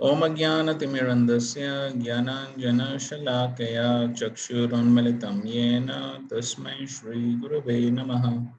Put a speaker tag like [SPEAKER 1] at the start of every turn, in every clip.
[SPEAKER 1] Om Jnanatimirandasya Jnananjanashalakaya Chakshurunmilitam Yena Tasmai Shri Gurave Namaha.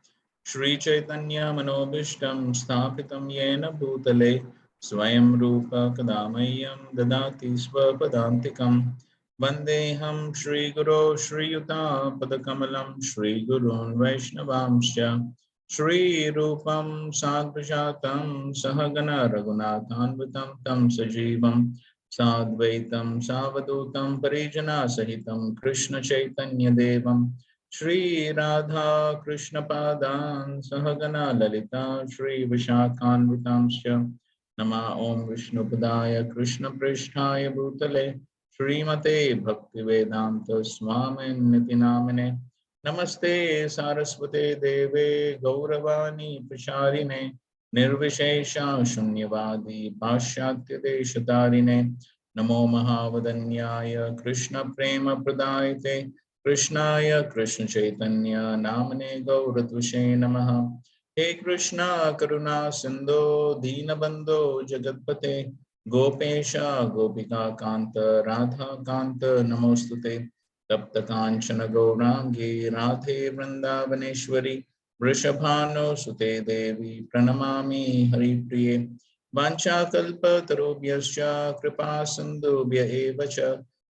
[SPEAKER 1] Shri Chaitanya Manobishtam Sthapitam Yena Bhutale Swayam Rupa Kadamayam Dadati Swapadantikam Vandeham Shri Guru Shri Yuta Padakamalam Shri Gurun Vaishnavamsya Shri Rupam Sadvjatam Sahagana Raghunathanvitam Tam Sajivam Sadvaitam Savadutam Parijana Sahitam Krishna Chaitanya Devam Shri Radha Krishna Padan Sahagana Lalita Shri Vishakhanvitamsya Nama Om Vishnu Padaya Krishna Prishtaya Bhutale Srimate Bhaktivedanta Swami Niti Namine Namaste Saraswate Deve Gauravani Prasharine Nirvishesha Shunyavadi Pashatya Deshatarine Namo Mahavadanyaya Krishna Prema Pradayate Krishnaya Krishna Chaitanya Namane Gauratvishe Namaha He Krishna Karuna Sindho Deenabandho Jagatpate Gopesha Gopika Kanta Radha Kanta Namostute Tapta Kanchana Gaurangi Radhe Vrindavaneshwari Vrishabhano Sute Devi Pranamami Hari Priye Vancha Kalpa Tarubhyascha Kripa Sindhubhya Evacha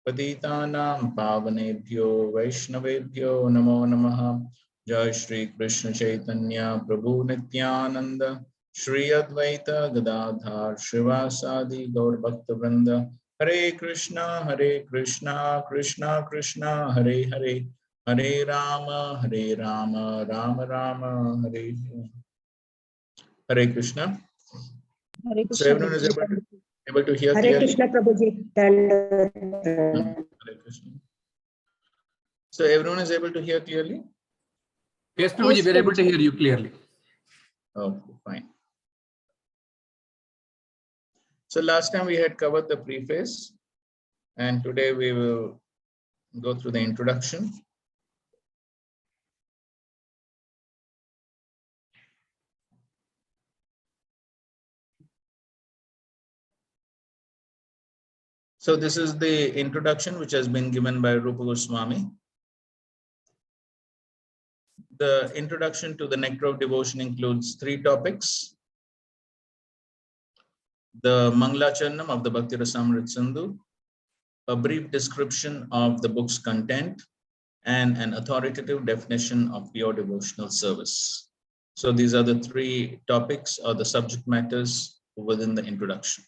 [SPEAKER 1] Patitanam Pavanebhyo Vaishnavebhyo Namo Namaha Jai Shri Krishna Chaitanya Prabhu Nityananda Shri Advaita Gadadhar Shrivasadi Gaur Bhakta Vrinda Hare Krishna Krishna Krishna Hare Hare Hare Rama Rama Rama Hare Hare Krishna.
[SPEAKER 2] Hare
[SPEAKER 1] So
[SPEAKER 2] Krishna,
[SPEAKER 1] everyone is able to hear
[SPEAKER 2] Hare
[SPEAKER 1] clearly?
[SPEAKER 2] Krishna, Prabhuji.
[SPEAKER 1] Hare Krishna. So everyone is able to hear clearly?
[SPEAKER 3] Yes, Prabhuji,
[SPEAKER 2] Yes,
[SPEAKER 3] we are able to
[SPEAKER 2] Prabhuji.
[SPEAKER 3] hear you clearly.
[SPEAKER 1] Okay, fine. So last time we had covered the preface, and today we will go through the introduction. So this is the introduction which has been given by Rupa Goswami. The introduction to the Nectar of Devotion includes 3 topics. The Mangalacharin of the Bhakti Rasamrit Sindhu, a brief description of the book's content, and an authoritative definition of pure devotional service. So these are the 3 topics or the subject matters within the introduction.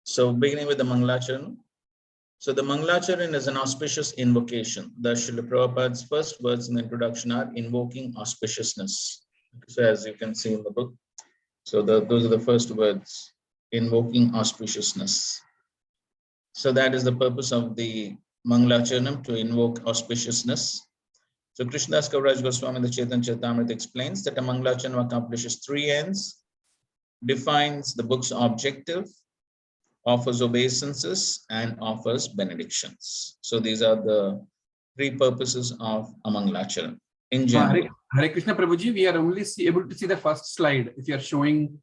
[SPEAKER 1] So beginning with the Mangalacharin. So the Mangalacharin is an auspicious invocation. Thus, Srila Prabhupada's first words in the introduction are invoking auspiciousness. So as you can see in the book, so those are the first words, invoking auspiciousness. So that is the purpose of the Mangalacharanam, to invoke auspiciousness. So Krishnadas Kaviraj Goswami, the Chaitanya Charitamrita, explains that a Mangalacharanam accomplishes 3 ends, defines the book's objective, offers obeisances, and offers benedictions. So these are the 3 purposes of a Mangalacharan in general.
[SPEAKER 3] Hare Krishna, Prabhuji, we are only able to see the first slide. If you are showing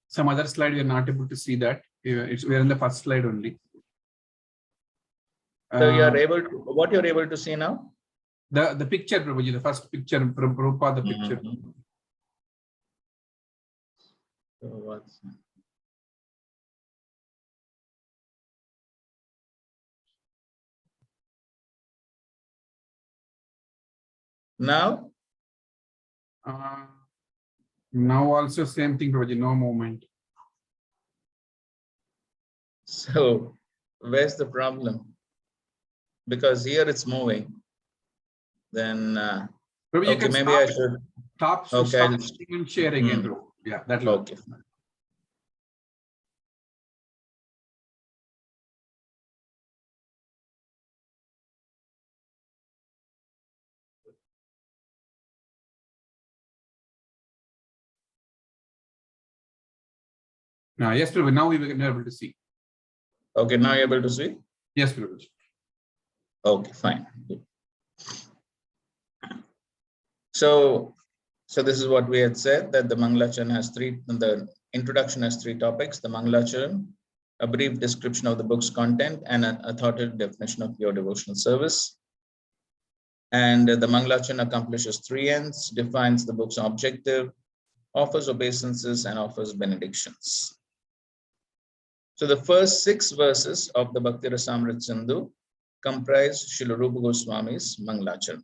[SPEAKER 3] some other slide, we are not able to see that. We are in the first slide only.
[SPEAKER 1] So you are able to, what you are able to see now?
[SPEAKER 3] The picture, Prabhuji, the first picture, Prabhupada, the picture.
[SPEAKER 1] So what's now?
[SPEAKER 3] Now also same thing, Prabhuji, no movement.
[SPEAKER 1] So where's the problem? Because here it's moving. Then
[SPEAKER 3] Prabhuji,
[SPEAKER 1] okay, maybe I should
[SPEAKER 3] stop
[SPEAKER 1] okay,
[SPEAKER 3] and share again, bro. Yeah, that will.
[SPEAKER 1] Okay.
[SPEAKER 3] Yes, Prabhuji, now we are able to see.
[SPEAKER 1] Okay, now you're able to see?
[SPEAKER 3] Yes, Prabhuji.
[SPEAKER 1] Okay, fine. Good. So So this is what we had said, that the Mangalacharin has the introduction has three topics: the Mangalacharin, a brief description of the book's content, and an authoritative definition of pure devotional service. And the Mangalacharin accomplishes three ends, defines the book's objective, offers obeisances, and offers benedictions. So the first 6 verses of the Bhakti Rasamrita Sindhu comprise Srila Rupa Goswami's Mangalacharin.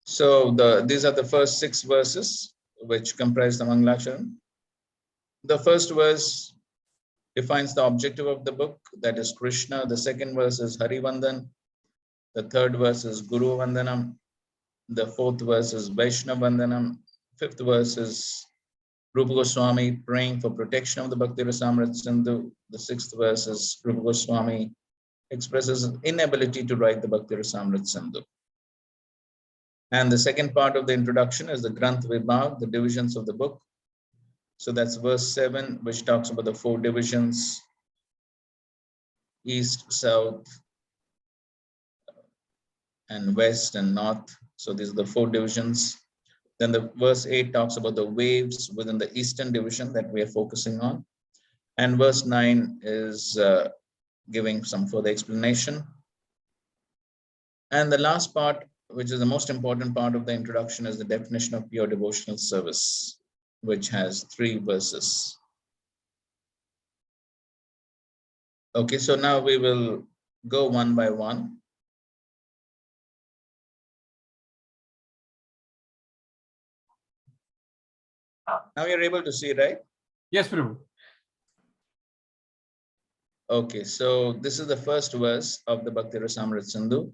[SPEAKER 1] So these are the first 6 verses which comprise the Mangalacharin. The first verse defines the objective of the book, that is Krishna. The second verse is Hari Vandan. The third verse is Guru Vandanam. The fourth verse is Vaishnava Vandanam. Fifth verse is Rupa Goswami praying for protection of the Bhakti Rasamrita Sindhu. The sixth verse is Rupa Goswami expresses inability to write the Bhakti Rasamrita Sindhu. And the second part of the introduction is the Granth Vibhag, the divisions of the book. So that's verse 7, which talks about the 4 divisions: East, South, and West and North. So these are the 4 divisions. Then the verse 8 talks about the waves within the Eastern division that we are focusing on. And verse 9 is giving some further explanation. And the last part, which is the most important part of the introduction, is the definition of pure devotional service, which has 3 verses. Okay, so now we will go one by one. Now you're able to see, right?
[SPEAKER 3] Yes, Prabhu.
[SPEAKER 1] Okay, so this is the first verse of the Bhakti Rasamrita Sindhu.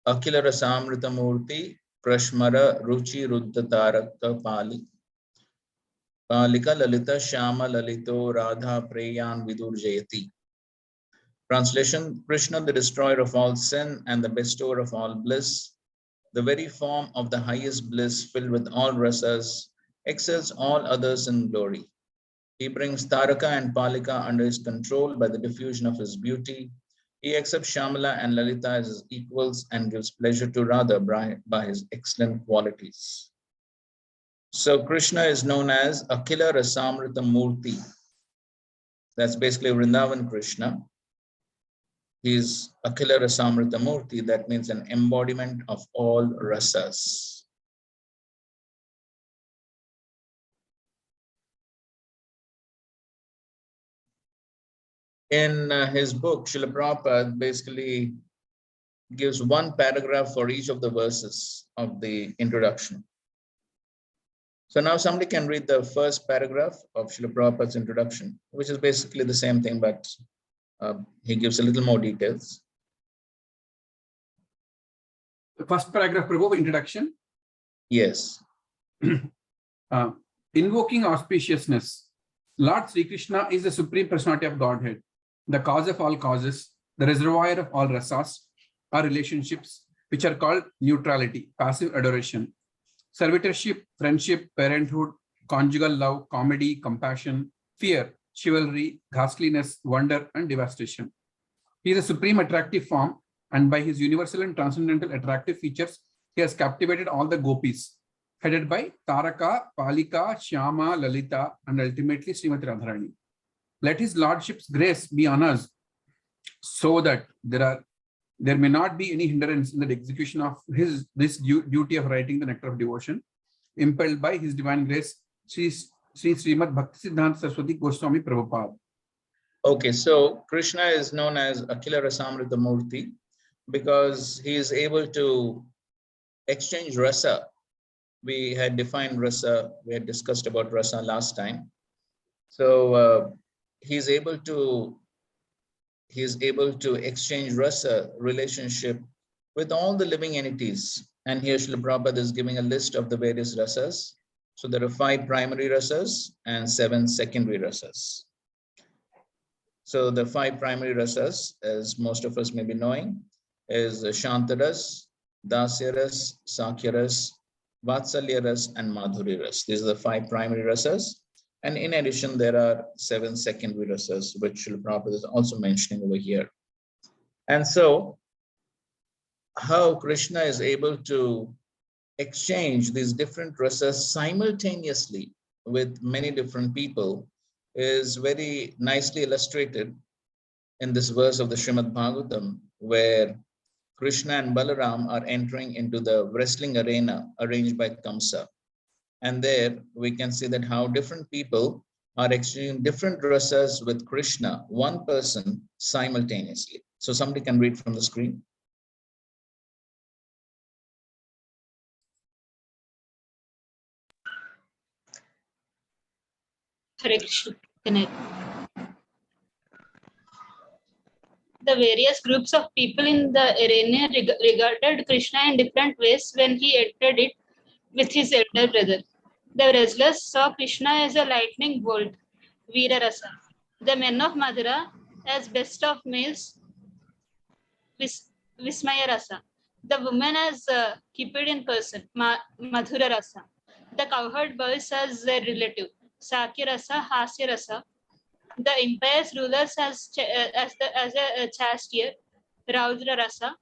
[SPEAKER 1] Akhila Rasamrita Murti Prashmara Ruchi Ruddha Taraka Pali Palika Lalita Shama Lalito Radha Preyan Vidur Jayati. Translation: Krishna, the destroyer of all sin and the bestower of all bliss, the very form of the highest bliss filled with all rasas, excels all others in glory. He brings Taraka and Palika under his control by the diffusion of his beauty. He accepts Shamala and Lalita as his equals and gives pleasure to Radha by his excellent qualities. So Krishna is known as Akhila Rasamrita Murti. That's basically Vrindavan Krishna. He is Akhila Rasamrita Murti. That means an embodiment of all rasas. In his book, Srila Prabhupada basically gives 1 paragraph for each of the verses of the introduction. So now somebody can read the first paragraph of Srila Prabhupada's introduction, which is basically the same thing, but he gives a little more details.
[SPEAKER 3] The first paragraph, Prabhu, introduction.
[SPEAKER 1] Yes.
[SPEAKER 3] Invoking auspiciousness. Lord Sri Krishna is the Supreme Personality of Godhead, the cause of all causes, the reservoir of all rasas, or relationships, which are called neutrality, passive adoration, servitorship, friendship, parenthood, conjugal love, comedy, compassion, fear, chivalry, ghastliness, wonder, and devastation. He is a supreme attractive form, and by his universal and transcendental attractive features, he has captivated all the gopis, headed by Taraka, Palika, Shyama, Lalita, and ultimately Srimati Radharani. Let his lordship's grace be on us, so that there may not be any hindrance in the execution of this duty of writing the Nectar of Devotion, impelled by his divine grace, Sri Srimad Bhakti Siddhanta Saraswati Goswami Prabhupada.
[SPEAKER 1] Okay, so Krishna is known as Akhila Rasamrita Murti because he is able to exchange rasa. We had defined rasa, we had discussed about rasa last time. So he's able to exchange rasa relationship with all the living entities. And here Srila Prabhupada is giving a list of the various rasas. So there are 5 primary rasas and 7 secondary rasas. So the 5 primary rasas, as most of us may be knowing, is Shantaras, Dasyaras, Sakyaras, Vatsalyaras, and Madhuriras. These are the 5 primary rasas. And in addition, there are 7 secondary rasas, which Srila Prabhupada is also mentioning over here. And so how Krishna is able to exchange these different rasas simultaneously with many different people is very nicely illustrated in this verse of the Srimad Bhagavatam, where Krishna and Balaram are entering into the wrestling arena arranged by Kamsa. And there we can see that how different people are exchanging different rasas with Krishna, one person simultaneously. So somebody can read from the screen.
[SPEAKER 2] Hare Krishna. The various groups of people in the arena regarded Krishna in different ways when he entered it with his elder brother. The wrestlers saw Krishna as a lightning bolt, Veera Rasa. The men of Madura as best of males, Vismaya Rasa. The women as Cupid in person, Madhura Rasa. The cowherd boys as their relative, Sakya Rasa, Hasya Rasa. The empire's rulers as a chastier, Raudra Rasa.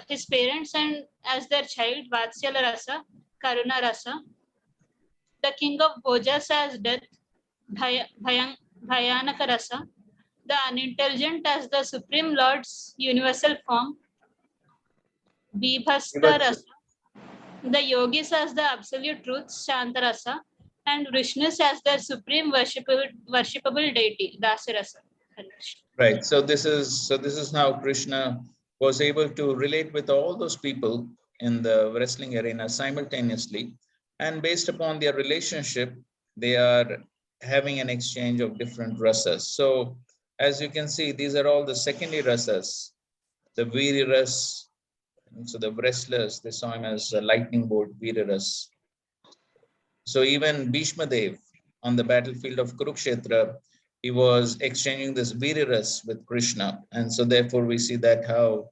[SPEAKER 2] His parents and as their child, Vatsyala Rasa, Karuna Rasa. The king of Bhojas as death, Bhayanaka Rasa. The unintelligent as the Supreme Lord's universal form, Bibhasta Rasa. The yogis as the absolute truth, Shanta Rasa. And Vishnus as the supreme worshipable deity, Dasa Rasa.
[SPEAKER 1] Right. So this is how Krishna was able to relate with all those people in the wrestling arena simultaneously. And based upon their relationship, they are having an exchange of different rasas. So as you can see, these are all the secondary rasas, the Veera ras. So the wrestlers, they saw him as a lightning bolt, Veera ras. So even Bhishma Dev on the battlefield of Kurukshetra, he was exchanging this Veera ras with Krishna. And so therefore we see that how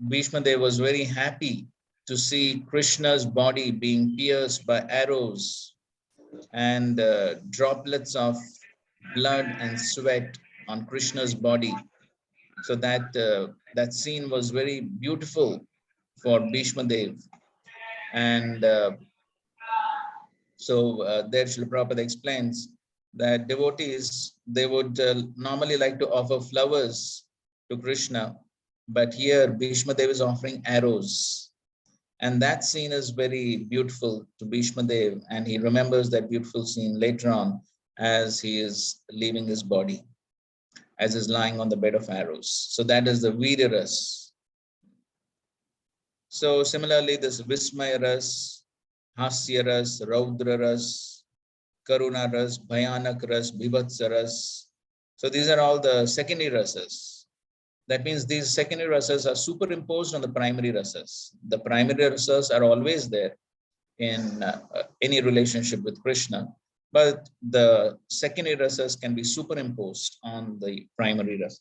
[SPEAKER 1] Bhishma Dev was very happy to see Krishna's body being pierced by arrows and droplets of blood and sweat on Krishna's body. So that scene was very beautiful for Bhishma Dev. And there Srila Prabhupada explains that devotees, they would normally like to offer flowers to Krishna, but here Bhishma Dev is offering arrows. And that scene is very beautiful to Bhishma Dev, and he remembers that beautiful scene later on as he is leaving his body, as he's lying on the bed of arrows. So that is the Veera ras. So similarly, this Vismaya ras, Hasya ras, Raudra ras, Karuna ras, Bhayanak ras, Bhivatsa ras. So these are all the secondary rasas. That means these secondary rasas are superimposed on the primary rasas. The primary rasas are always there in any relationship with Krishna, but the secondary rasas can be superimposed on the primary rasas.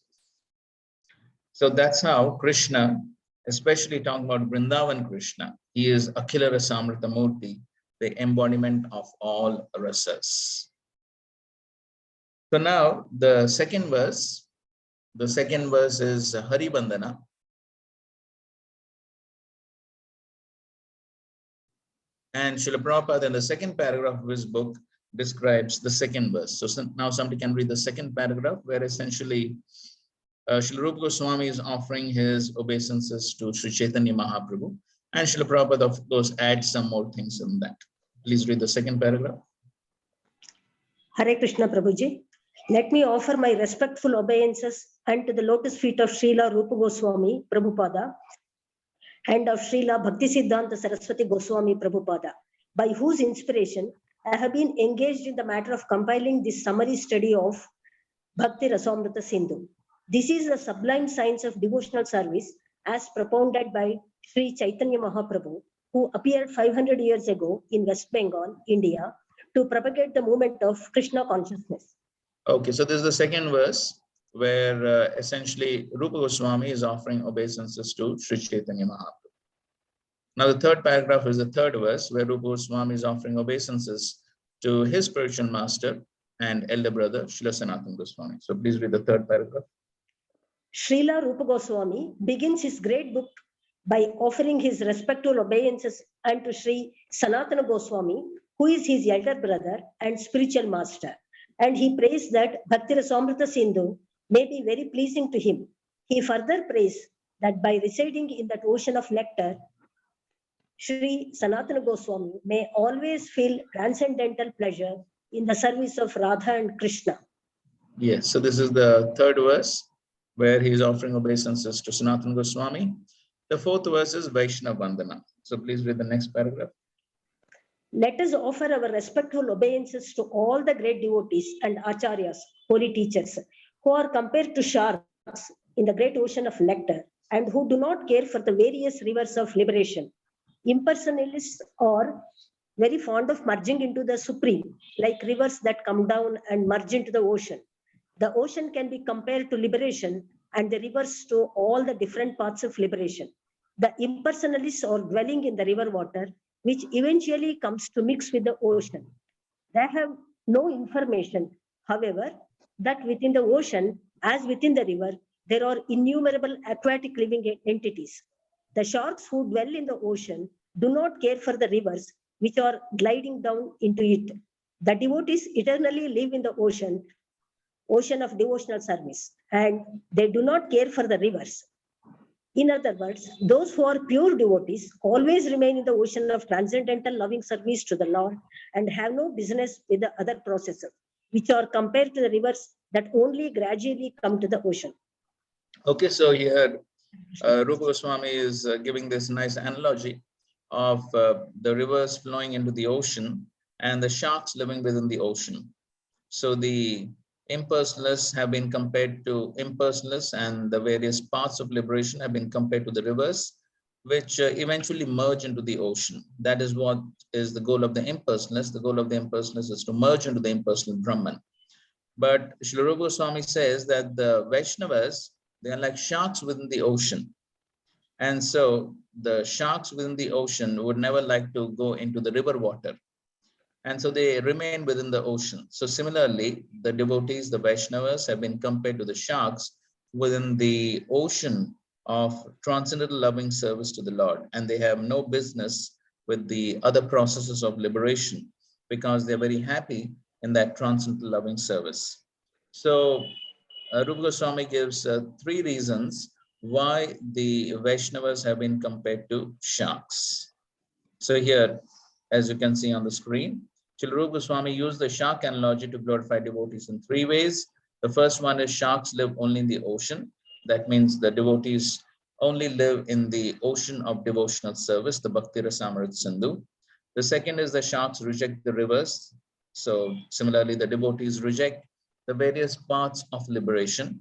[SPEAKER 1] So that's how Krishna, especially talking about Vrindavan Krishna, he is Akhila Rasamrita Murti, the embodiment of all rasas. So now the second verse is Hari Bandhana. And Srila Prabhupada in the second paragraph of his book describes the second verse. So now somebody can read the second paragraph, where essentially Srila Rupa Goswami is offering his obeisances to Sri Chaitanya Mahaprabhu. And Srila Prabhupada, of course, adds some more things in that. Please read the second paragraph.
[SPEAKER 4] Hare Krishna Prabhuji. Let me offer my respectful obeisances unto the lotus feet of Srila Rupa Goswami Prabhupada and of Srila Bhakti Siddhanta Saraswati Goswami Prabhupada, by whose inspiration I have been engaged in the matter of compiling this summary study of Bhakti Rasamrita Sindhu. This is the sublime science of devotional service as propounded by Sri Chaitanya Mahaprabhu, who appeared 500 years ago in West Bengal, India, to propagate the movement of Krishna consciousness.
[SPEAKER 1] Okay, so this is the second verse where essentially Rupa Goswami is offering obeisances to Sri Chaitanya Mahaprabhu. Now the third paragraph is the third verse where Rupa Goswami is offering obeisances to his spiritual master and elder brother, Srila Sanatana Goswami. So please read the third paragraph.
[SPEAKER 4] Srila Rupa Goswami begins his great book by offering his respectful obeisances unto Sri Sanatana Goswami, who is his elder brother and spiritual master. And he prays that Bhakti Rasamrita Sindhu may be very pleasing to him. He further prays that by residing in that ocean of nectar, Sri Sanatana Goswami may always feel transcendental pleasure in the service of Radha and Krishna.
[SPEAKER 1] Yes, so this is the third verse where he is offering obeisances to Sanatana Goswami. The fourth verse is Vaishnava Vandana. So please read the next paragraph.
[SPEAKER 4] Let us offer our respectful obeisances to all the great devotees and acharyas, holy teachers, who are compared to sharks in the great ocean of nectar and who do not care for the various rivers of liberation. Impersonalists are very fond of merging into the supreme, like rivers that come down and merge into the ocean. The ocean can be compared to liberation and the rivers to all the different parts of liberation. The impersonalists are dwelling in the river water, which eventually comes to mix with the ocean. They have no information, however, that within the ocean, as within the river, there are innumerable aquatic living entities. The sharks who dwell in the ocean do not care for the rivers which are gliding down into it. The devotees eternally live in the ocean of devotional service, and they do not care for the rivers. In other words, those who are pure devotees always remain in the ocean of transcendental loving service to the Lord and have no business with the other processes, which are compared to the rivers that only gradually come to the ocean.
[SPEAKER 1] Okay, so here Rupa Goswami is giving this nice analogy of the rivers flowing into the ocean and the sharks living within the ocean. So the impersonalists have been compared to impersonalists, and the various paths of liberation have been compared to the rivers, which eventually merge into the ocean. That is what is the goal of the impersonalists. The goal of the impersonalists is to merge into the impersonal Brahman. But Srila Rupa Goswami says that the Vaishnavas, they are like sharks within the ocean. And so the sharks within the ocean would never like to go into the river water. And so they remain within the ocean. So similarly, the devotees, the Vaishnavas, have been compared to the sharks within the ocean of transcendental loving service to the Lord. And they have no business with the other processes of liberation because they're very happy in that transcendental loving service. So Rupa Goswami gives three reasons why the Vaishnavas have been compared to sharks. So here, as you can see on the screen, Srila Rupa Goswami used the shark analogy to glorify devotees in three ways. The first one is sharks live only in the ocean. That means the devotees only live in the ocean of devotional service, the Bhakti Rasamrita Sindhu. The second is the sharks reject the rivers. So similarly, the devotees reject the various paths of liberation.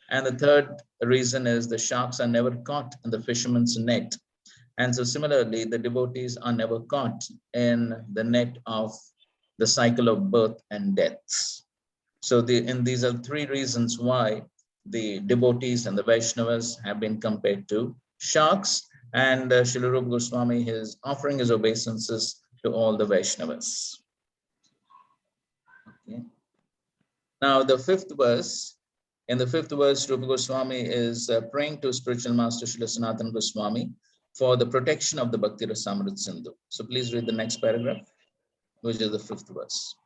[SPEAKER 1] And the third reason is the sharks are never caught in the fisherman's net. And so similarly, the devotees are never caught in the net of the cycle of birth and deaths. So these are three reasons why the devotees and the Vaishnavas have been compared to sharks. And Srila Rupa Goswami is offering his obeisances to all the Vaishnavas. Okay. Now the fifth verse, in the fifth verse, Rupa Goswami is praying to spiritual master Srila Sanatana Goswami for the protection of the Bhakti Rasamrita Sindhu. So please read the next paragraph, which is the fifth verse.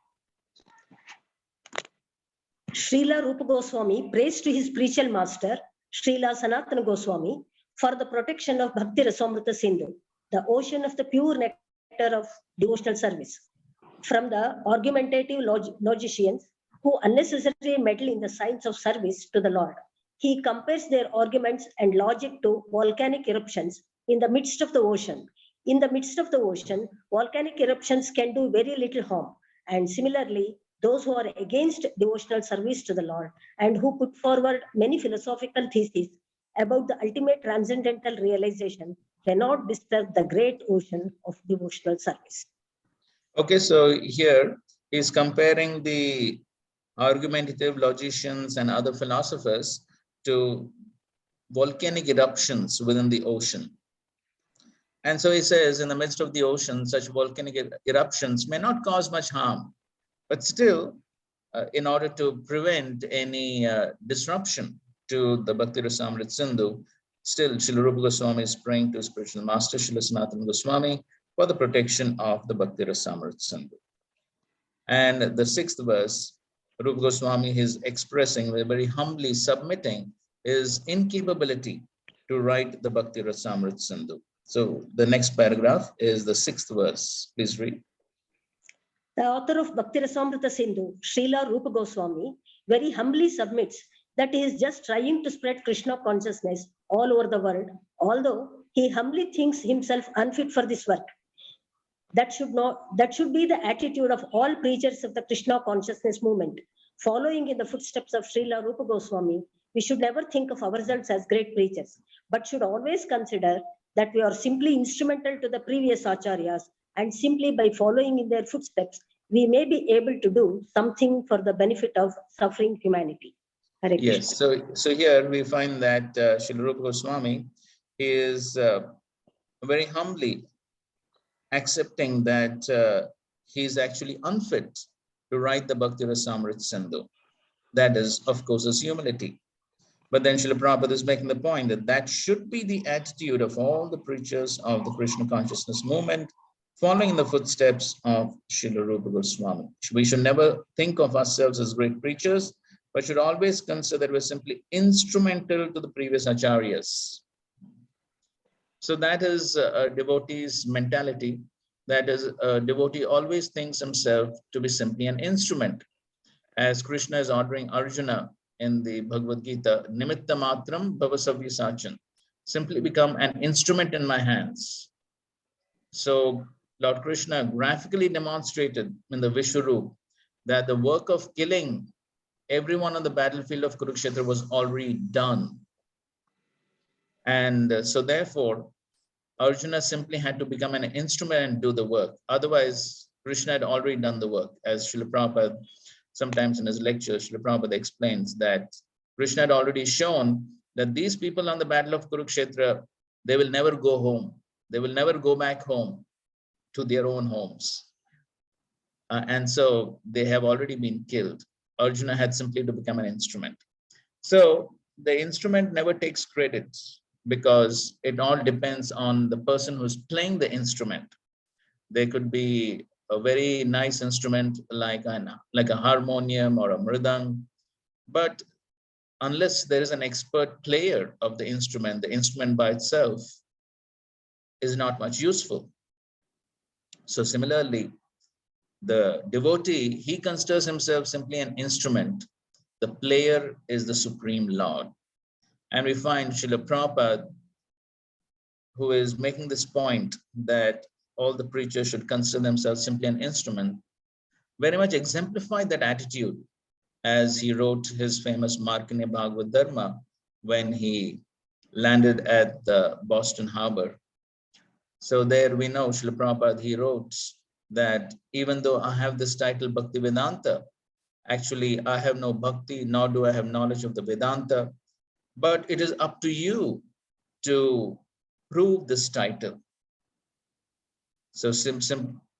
[SPEAKER 4] Srila Rupa Goswami prays to his spiritual master, Srila Sanatana Goswami, for the protection of Bhakti Rasamrita Sindhu, the ocean of the pure nectar of devotional service, from the argumentative logicians who unnecessarily meddle in the science of service to the Lord. He compares their arguments and logic to volcanic eruptions in the midst of the ocean. In the midst of the ocean, volcanic eruptions can do very little harm. And similarly, those who are against devotional service to the Lord and who put forward many philosophical theses about the ultimate transcendental realization cannot disturb the great ocean of devotional service.
[SPEAKER 1] Okay, so here he's comparing the argumentative logicians and other philosophers to volcanic eruptions within the ocean. And so he says, in the midst of the ocean, such volcanic eruptions may not cause much harm, but still, in order to prevent any disruption to the Bhakti Rasamrit Sindhu, still Srila Rupa Goswami is praying to his spiritual master, Srila Sanatana Goswami, for the protection of the Bhakti Rasamrit Sindhu. And the 6th verse, Rupa Goswami is expressing, very humbly submitting his incapability to write the Bhakti Rasamrit Sindhu. So the next paragraph is the 6th verse. Please read.
[SPEAKER 4] The author of Bhakti Rasamrita Sindhu, Srila Rupa Goswami, very humbly submits that he is just trying to spread Krishna consciousness all over the world, although he humbly thinks himself unfit for this work. That should be the attitude of all preachers of the Krishna consciousness movement. Following in the footsteps of Srila Rupa Goswami, we should never think of ourselves as great preachers, but should always consider that we are simply instrumental to the previous acharyas, and simply by following in their footsteps, we may be able to do something for the benefit of suffering humanity. Hare
[SPEAKER 1] Yes,
[SPEAKER 4] Krishna.
[SPEAKER 1] so here we find that Srila Rupa Goswami is very humbly accepting that he is actually unfit to write the Bhakti Rasamrit Sindhu. That is, of course, his humility. But then Srila Prabhupada is making the point that that should be the attitude of all the preachers of the Krishna consciousness movement, following in the footsteps of Srila Rupa Goswami. We should never think of ourselves as great preachers, but should always consider that we're simply instrumental to the previous acharyas. So that is a devotee's mentality. That is, a devotee always thinks himself to be simply an instrument. As Krishna is ordering Arjuna in the Bhagavad Gita, Nimitta Matram Bhavasavya Sachan, simply become an instrument in my hands. So Lord Krishna graphically demonstrated in the Vishwarup that the work of killing everyone on the battlefield of Kurukshetra was already done. And so therefore, Arjuna simply had to become an instrument and do the work. Otherwise, Krishna had already done the work. As Srila Prabhupada, sometimes in his lectures, Srila Prabhupada explains that Krishna had already shown that these people on the battle of Kurukshetra, they will never go home. They will never go back home to their own homes. And so they have already been killed. Arjuna had simply to become an instrument. So the instrument never takes credit, because it all depends on the person who's playing the instrument. They could be a very nice instrument like a harmonium or a mridang, but unless there is an expert player of the instrument by itself is not much useful. So similarly, the devotee, he considers himself simply an instrument. The player is the Supreme Lord. And we find Srila Prabhupada, who is making this point that all the preachers should consider themselves simply an instrument, very much exemplified that attitude as he wrote his famous Markandeya Bhagavad Dharma when he landed at the Boston Harbor. So there we know Srila Prabhupada, he wrote that even though I have this title Bhakti Vedanta, actually I have no bhakti, nor do I have knowledge of the Vedanta, but it is up to you to prove this title. So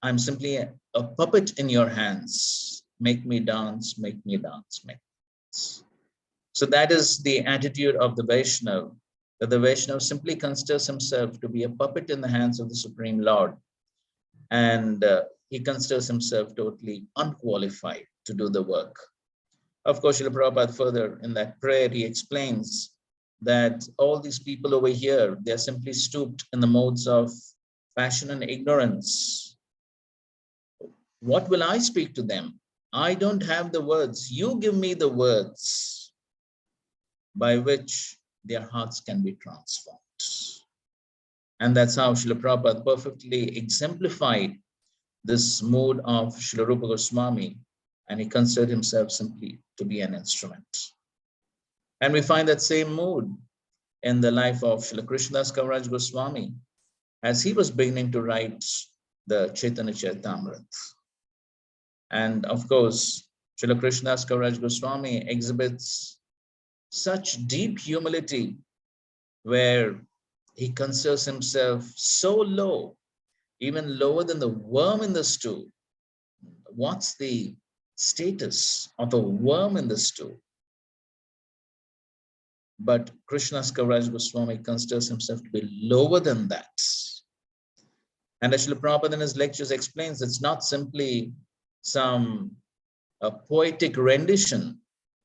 [SPEAKER 1] I'm simply a puppet in your hands. Make me dance, make me dance, make me dance. So that is the attitude of the Vaishnava, that the Vaishnava simply considers himself to be a puppet in the hands of the Supreme Lord. And he considers himself totally unqualified to do the work. Of course, Srila Prabhupada further in that prayer, he explains that all these people over here, they're simply stooped in the modes of passion and ignorance. What will I speak to them? I don't have the words. You give me the words by which their hearts can be transformed. And that's how Srila Prabhupada perfectly exemplified this mood of Srila Rupa Goswami, and he considered himself simply to be an instrument. And we find that same mood in the life of Srila Krishnadas Kaviraj Goswami, as he was beginning to write the Chaitanya Charitamrita. And of course, Srila Krishnadas Kaviraj Goswami exhibits such deep humility, where he considers himself so low, even lower than the worm in the stew. What's the status of a worm in the stew? but Krishnadas Kaviraj Goswami considers himself to be lower than that. And Srila Prabhupada in his lectures explains it's not simply some poetic rendition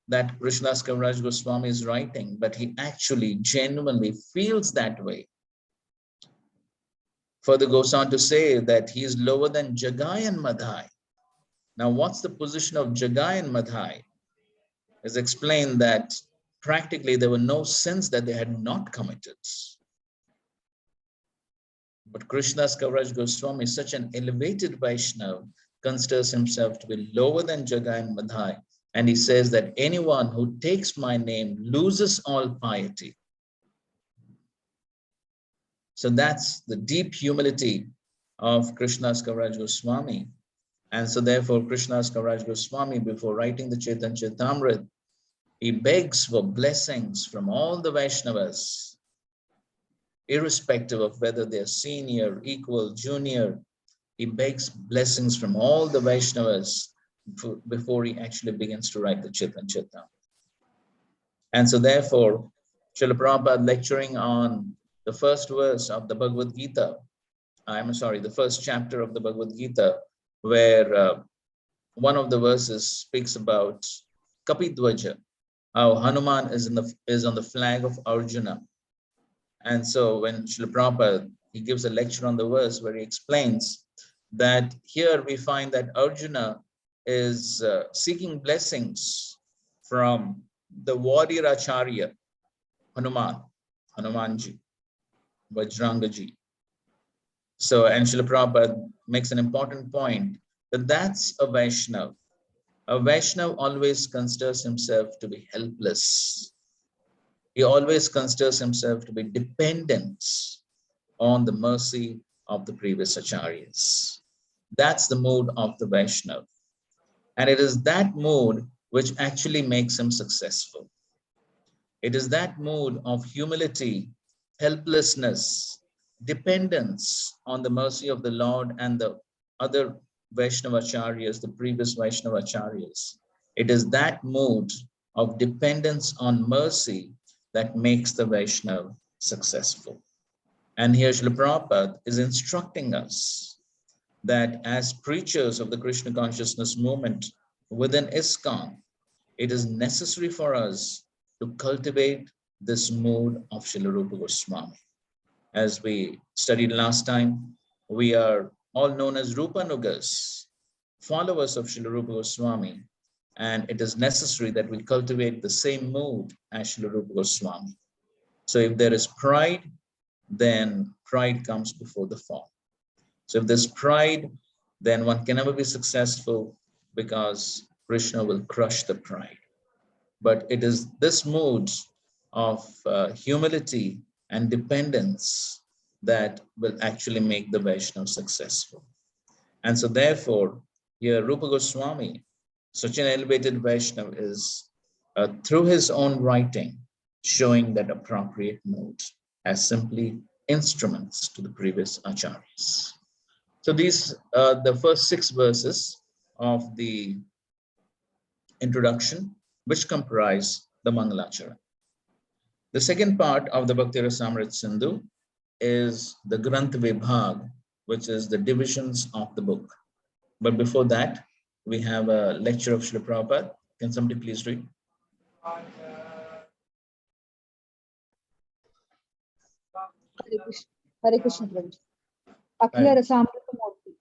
[SPEAKER 1] that Krishnadas Kaviraj Goswami is writing, but he actually genuinely feels that way. Further goes on to say that he is lower than Jagai and Madhai. Now, what's the position of Jagai and Madhai? It's explained that practically there were no sins that they had not committed. But Krishnadas Kaviraj Goswami, such an elevated Vaishnava, considers himself to be lower than Jagai and Madhai. And he says that anyone who takes my name loses all piety. So that's the deep humility of Krishnadas Kaviraj Goswami. And so therefore, Krishnadas Kaviraj Goswami, before writing the Chaitanya Charitamrita, he begs for blessings from all the Vaishnavas, irrespective of whether they're senior, equal, junior. He begs blessings from all the Vaishnavas before he actually begins to write the Chaitanya Charitamrita. And so therefore, Srila Prabhupada lecturing on the first verse of the Bhagavad Gita, the first chapter of the Bhagavad Gita, where one of the verses speaks about Kapidwaja, how Hanuman is on the flag of Arjuna. And so when Srila Prabhupada, he gives a lecture on the verse where he explains that here we find that Arjuna is seeking blessings from the warrior Acharya, Hanumanji, Vajrangaji. So, and Srila Prabhupada makes an important point that that's a Vaishnava. A Vaishnava always considers himself to be helpless. He always considers himself to be dependent on the mercy of the previous Acharyas. That's the mood of the Vaishnava. And it is that mood which actually makes him successful. It is that mood of humility, helplessness, dependence on the mercy of the Lord and the other Vaishnavacharyas, the previous Vaishnavacharyas. It is that mood of dependence on mercy that makes the Vaishnava successful. And here Srila Prabhupada is instructing us that as preachers of the Krishna consciousness movement within ISKCON, it is necessary for us to cultivate this mood of Srila Rupa Goswami. As we studied last time, we are all known as Rupanugas, followers of Srila Rupa Goswami, and it is necessary that we cultivate the same mood as Srila Rupa Goswami. So if there is pride, then pride comes before the fall. So if there's pride, then one can never be successful because Krishna will crush the pride. But it is this mood of humility and dependence that will actually make the Vaishnava successful. And so therefore, here Rupa Goswami, such an elevated Vaishnava, is through his own writing, showing that appropriate mood as simply instruments to the previous acharyas. So these are the first 6 verses of the introduction, which comprise the Mangalacharin. The second part of the Bhakti Rasamrita Sindhu is the Granth Vibhag, which is the divisions of the book. But before that, we have a lecture of Srila Prabhupada. Can somebody please read?
[SPEAKER 5] Hare Krishna, Prabhuji. Akhila Rasamrita Murti.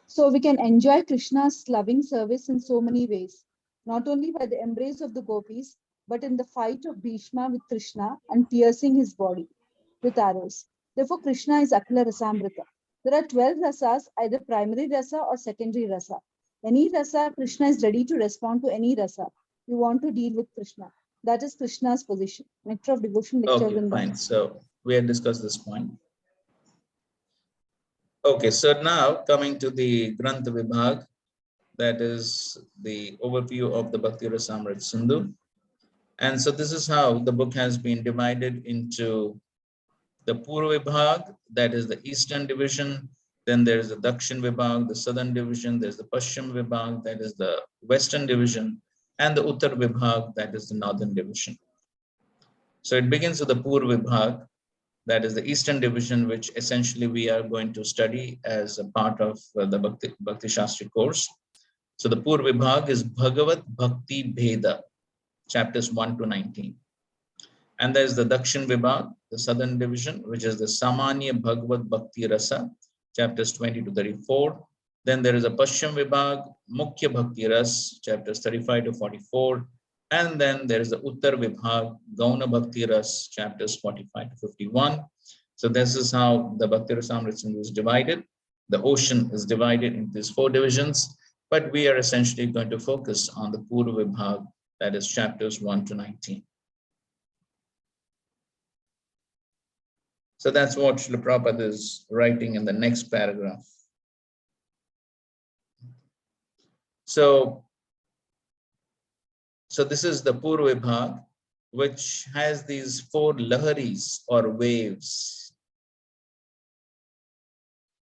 [SPEAKER 5] So we can enjoy Krishna's loving service in so many ways, not only by the embrace of the gopis, but in the fight of Bhishma with Krishna and piercing his body with arrows. Therefore, Krishna is Akhila Rasamrita. There are 12 rasas, either primary rasa or secondary rasa. Any rasa, Krishna is ready to respond to any rasa. You want to deal with Krishna. That is Krishna's position. Nectar of Devotion lecture.
[SPEAKER 1] Okay, fine. So we had discussed this point. Okay, so now coming to the Granth Vibhag, that is the overview of the Bhakti Rasamrita Sindhu. And so this is how the book has been divided into the Purva Vibhag, that is the Eastern division. Then there's the Dakshin Vibhag, the Southern division. There's the Paschim Vibhag, that is the Western division. And the Uttar Vibhag, that is the Northern division. So it begins with the Purva Vibhag, that is the Eastern division, which essentially we are going to study as a part of the Bhakti Shastri course. So the Purva Vibhag is Bhagavat Bhakti Bheda, chapters 1 to 19. And there's the Dakshin Vibhag, the Southern division, which is the Samanya Bhagavad Bhakti Rasa, chapters 20 to 34. Then there is a Paschim Vibhag, Mukhya Bhakti Ras, chapters 35 to 44. And then there is the Uttar Vibhag, Gauna Bhakti Ras, chapters 45 to 51. So this is how the Bhakti Rasamrita Sindhu is divided. The ocean is divided into these 4 divisions, but we are essentially going to focus on the Purva Vibhag, that is chapters 1 to 19. So that's what Srila Prabhupada is writing in the next paragraph. So this is the Purva Vibhag, which has these 4 laharis or waves.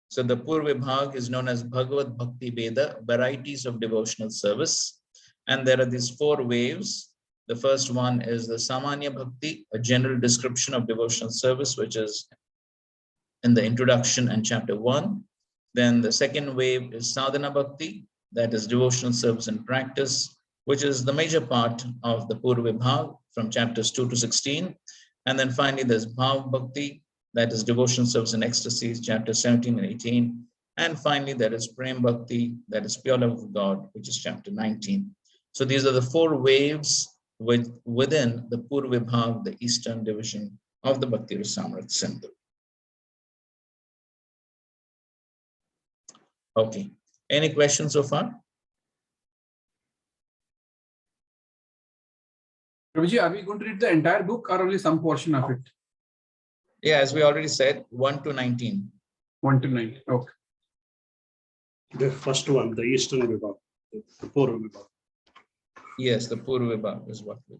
[SPEAKER 1] So the Purva Vibhag is known as Bhagavad Bhakti Veda, Varieties of Devotional Service. And there are these 4 waves. The first one is the Samanya Bhakti, a general description of devotional service, which is in the introduction and chapter 1. Then the second wave is Sadhana Bhakti, that is devotional service and practice, which is the major part of the Purva Vibhag from chapters 2 to 16. And then finally, there's Bhav Bhakti, that is devotional service and ecstasy, chapters 17 and 18. And finally, there is Prem Bhakti, that is pure love of God, which is chapter 19. So these are the 4 waves within the Purva Vibhag, the Eastern division of the Bhakti Rasamrita Sindhu. Okay. Any questions so far?
[SPEAKER 3] Prabhuji, are we going to read the entire book or only some portion of it?
[SPEAKER 1] Yeah, as we already said, 1 to 19.
[SPEAKER 3] 1 to 9. Okay.
[SPEAKER 6] The first one, the Eastern Vibhag, the Purva Vibhag.
[SPEAKER 1] Yes, the Purva Vibhag is what we.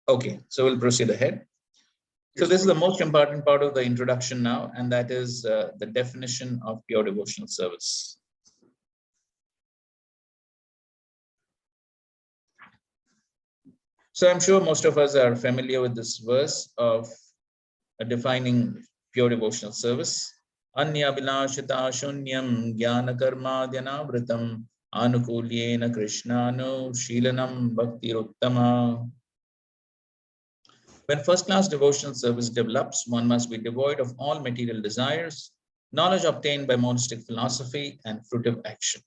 [SPEAKER 1] Okay, so we'll proceed ahead. So this is the most important part of the introduction now, and that is the definition of pure devotional service. So I'm sure most of us are familiar with this verse of defining pure devotional service. Anya Bilashita Shunyam Jnana Karma Dhyanavritam Anukulyena Krishnanu Shilanam Bhakti Uttama. When first-class devotional service develops, one must be devoid of all material desires, knowledge obtained by monastic philosophy, and fruitive action.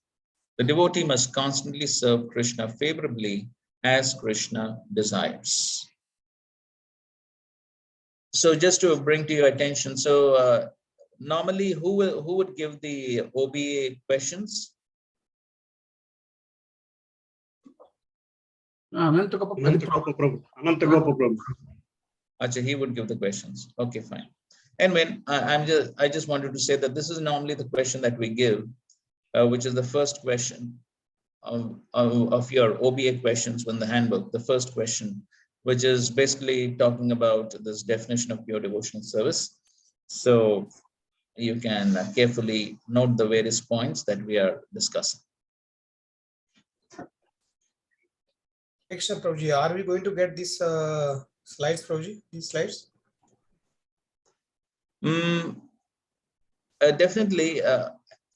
[SPEAKER 1] The devotee must constantly serve Krishna favorably as Krishna desires. So just to bring to your attention, so normally who would give the OBA questions?
[SPEAKER 6] Anantagopa Prabhu.
[SPEAKER 1] Acha, he would give the questions. Okay, fine. And when I just wanted to say that this is normally the question that we give, which is the first question of your OBA questions in the handbook, the first question, which is basically talking about this definition of pure devotional service. So you can carefully note the various points that we are discussing.
[SPEAKER 7] Excellent, Prabhuji. Are we going to get these slides, Prabhuji? These slides?
[SPEAKER 1] Definitely,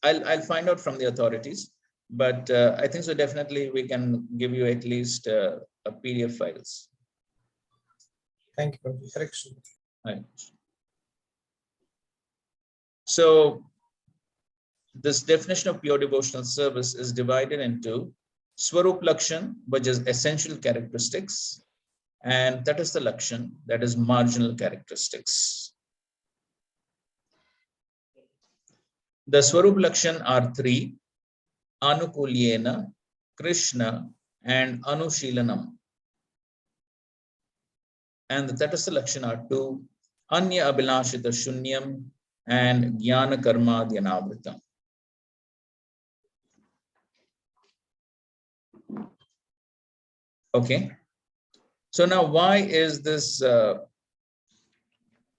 [SPEAKER 1] I'll find out from the authorities, but I think so. Definitely, we can give you at least a PDF files.
[SPEAKER 7] Thank you, Prabhuji. Correction.
[SPEAKER 1] Right. So this definition of pure devotional service is divided into Swarup Lakshan, which is essential characteristics, and Tatastha Lakshan, that is marginal characteristics. The Swarup Lakshan are 3, Anukulyena, Krishna, and Anushilanam. And the Tatastha Lakshan are 2, Anya Abhilashita Shunyam and Jnana Karma Dhyanavritam. Okay. So now why is this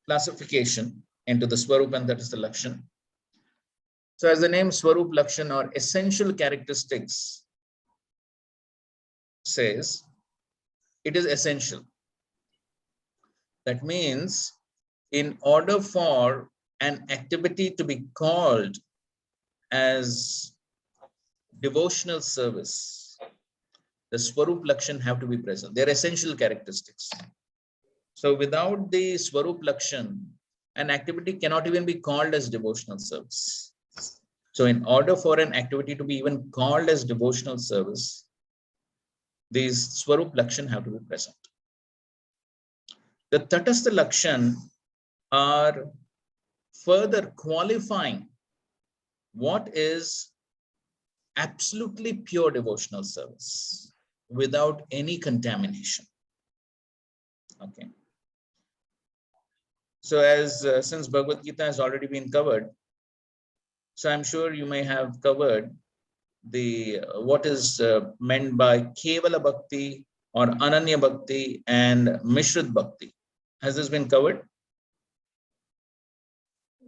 [SPEAKER 1] classification into the Swarup and Tatastha Lakshan? So as the name Swarup Lakshan, or essential characteristics, says it is essential. That means in order for an activity to be called as devotional service, the Swarup Lakshan have to be present. They're essential characteristics. So without the Swarup Lakshan, an activity cannot even be called as devotional service. So in order for an activity to be even called as devotional service, these Swarup Lakshan have to be present. The Tatastha Lakshan are further qualifying what is absolutely pure devotional service without any contamination. Okay. So as since Bhagavad Gita has already been covered, so I'm sure you may have covered the what is meant by Kevala Bhakti or Ananya Bhakti and Mishrit Bhakti. Has this been covered?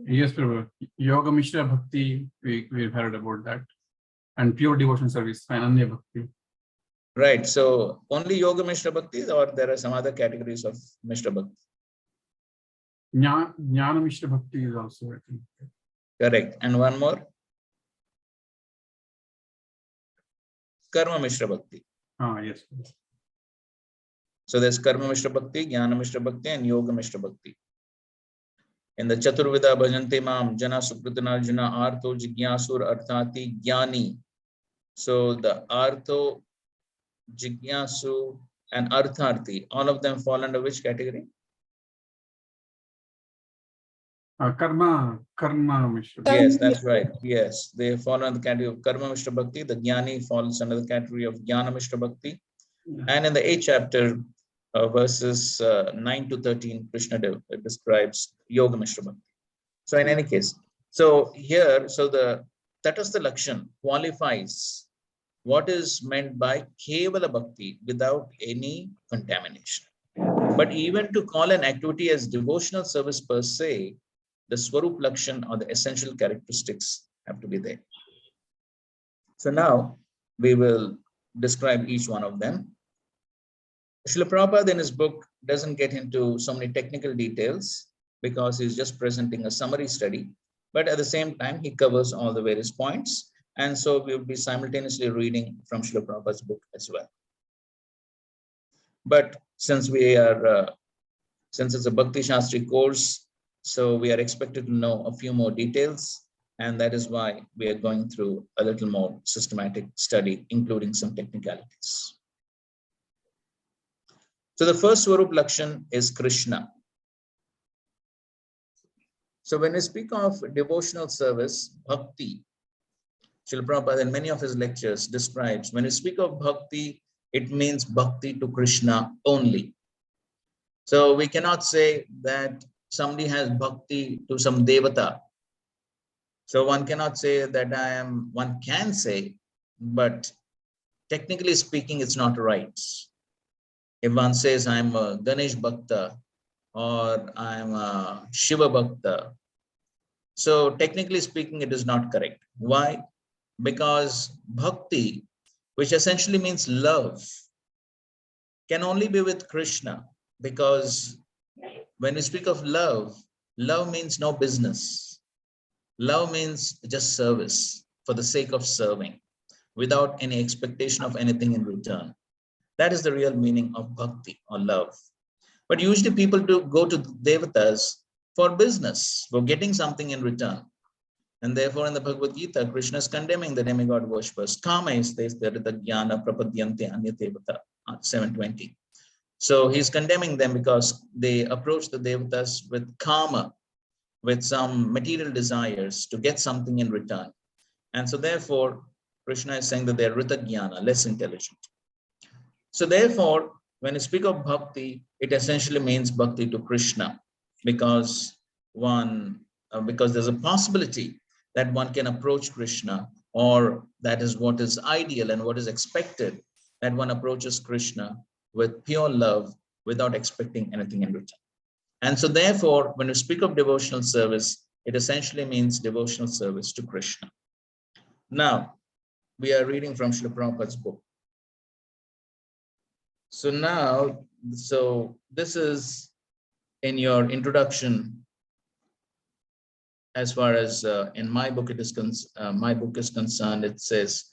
[SPEAKER 3] Yes, Prabhu. Yoga Mishra Bhakti, we've heard about that. And pure devotion service, Ananya Bhakti.
[SPEAKER 1] Right. So only Yoga Mishra Bhakti, or there are some other categories of Mishra Bhakti?
[SPEAKER 3] Jnana Mishra Bhakti is also, I think.
[SPEAKER 1] Correct. And one more? Karma Mishra Bhakti.
[SPEAKER 3] Yes.
[SPEAKER 1] So there's Karma Mishra Bhakti, Jnana Mishra Bhakti, and Yoga Mishra Bhakti. In the Chaturvida Bhajante Mam, Jana Supratanarjuna, Artho Jigyasur Arthati Jnani. So the Artho, Jigyasu, and Artharthi, all of them fall under which category?
[SPEAKER 3] Karma Mishra.
[SPEAKER 1] Yes, that's right. Yes, they fall under the category of Karma Mishra Bhakti. The Jnani falls under the category of Jnana Mishra Bhakti. And in the 8th chapter, verses 9 to 13, Krishna describes Yoga Mishra Bhakti. So in any case, so here, so the Tatastha Lakshan qualifies what is meant by Kevala Bhakti without any contamination. But even to call an activity as devotional service per se, the Swarup Lakshan or the essential characteristics have to be there. So now we will describe each one of them. Srila Prabhupada in his book doesn't get into so many technical details because he's just presenting a summary study, but at the same time, he covers all the various points. And so we'll be simultaneously reading from Srila Prabhupada's book as well. But since we are, since it's a Bhakti Shastri course, so we are expected to know a few more details. And that is why we are going through a little more systematic study, including some technicalities. So the first Swarup Lakshan is Krishna. So when we speak of devotional service, bhakti, Srila Prabhupada in many of his lectures describes, when we speak of bhakti, it means bhakti to Krishna only. So we cannot say that somebody has bhakti to some devata. So one cannot say that one can say, but technically speaking, it's not right. If one says I'm a Ganesh Bhakta or I'm a Shiva Bhakta, so technically speaking, it is not correct. Why? Because bhakti, which essentially means love, can only be with Krishna, because when we speak of love, love means no business. Love means just service for the sake of serving without any expectation of anything in return. That is the real meaning of bhakti or love. But usually people do go to devatas for business, for getting something in return. And therefore in the Bhagavad Gita, Krishna is condemning the demigod worshippers. Kama is the jnana prapadyante anyatevata, 720. So he's condemning them because they approach the devatas with kama, with some material desires to get something in return. And so therefore, Krishna is saying that they're rita jnana, less intelligent. So therefore, when you speak of bhakti, it essentially means bhakti to Krishna, because there's a possibility that one can approach Krishna, or that is what is ideal and what is expected, that one approaches Krishna with pure love without expecting anything in return. And so therefore, when you speak of devotional service, it essentially means devotional service to Krishna. Now, we are reading from Srila Prabhupada's book. So now, this is in your introduction. As far as in my book it is my book is concerned, it says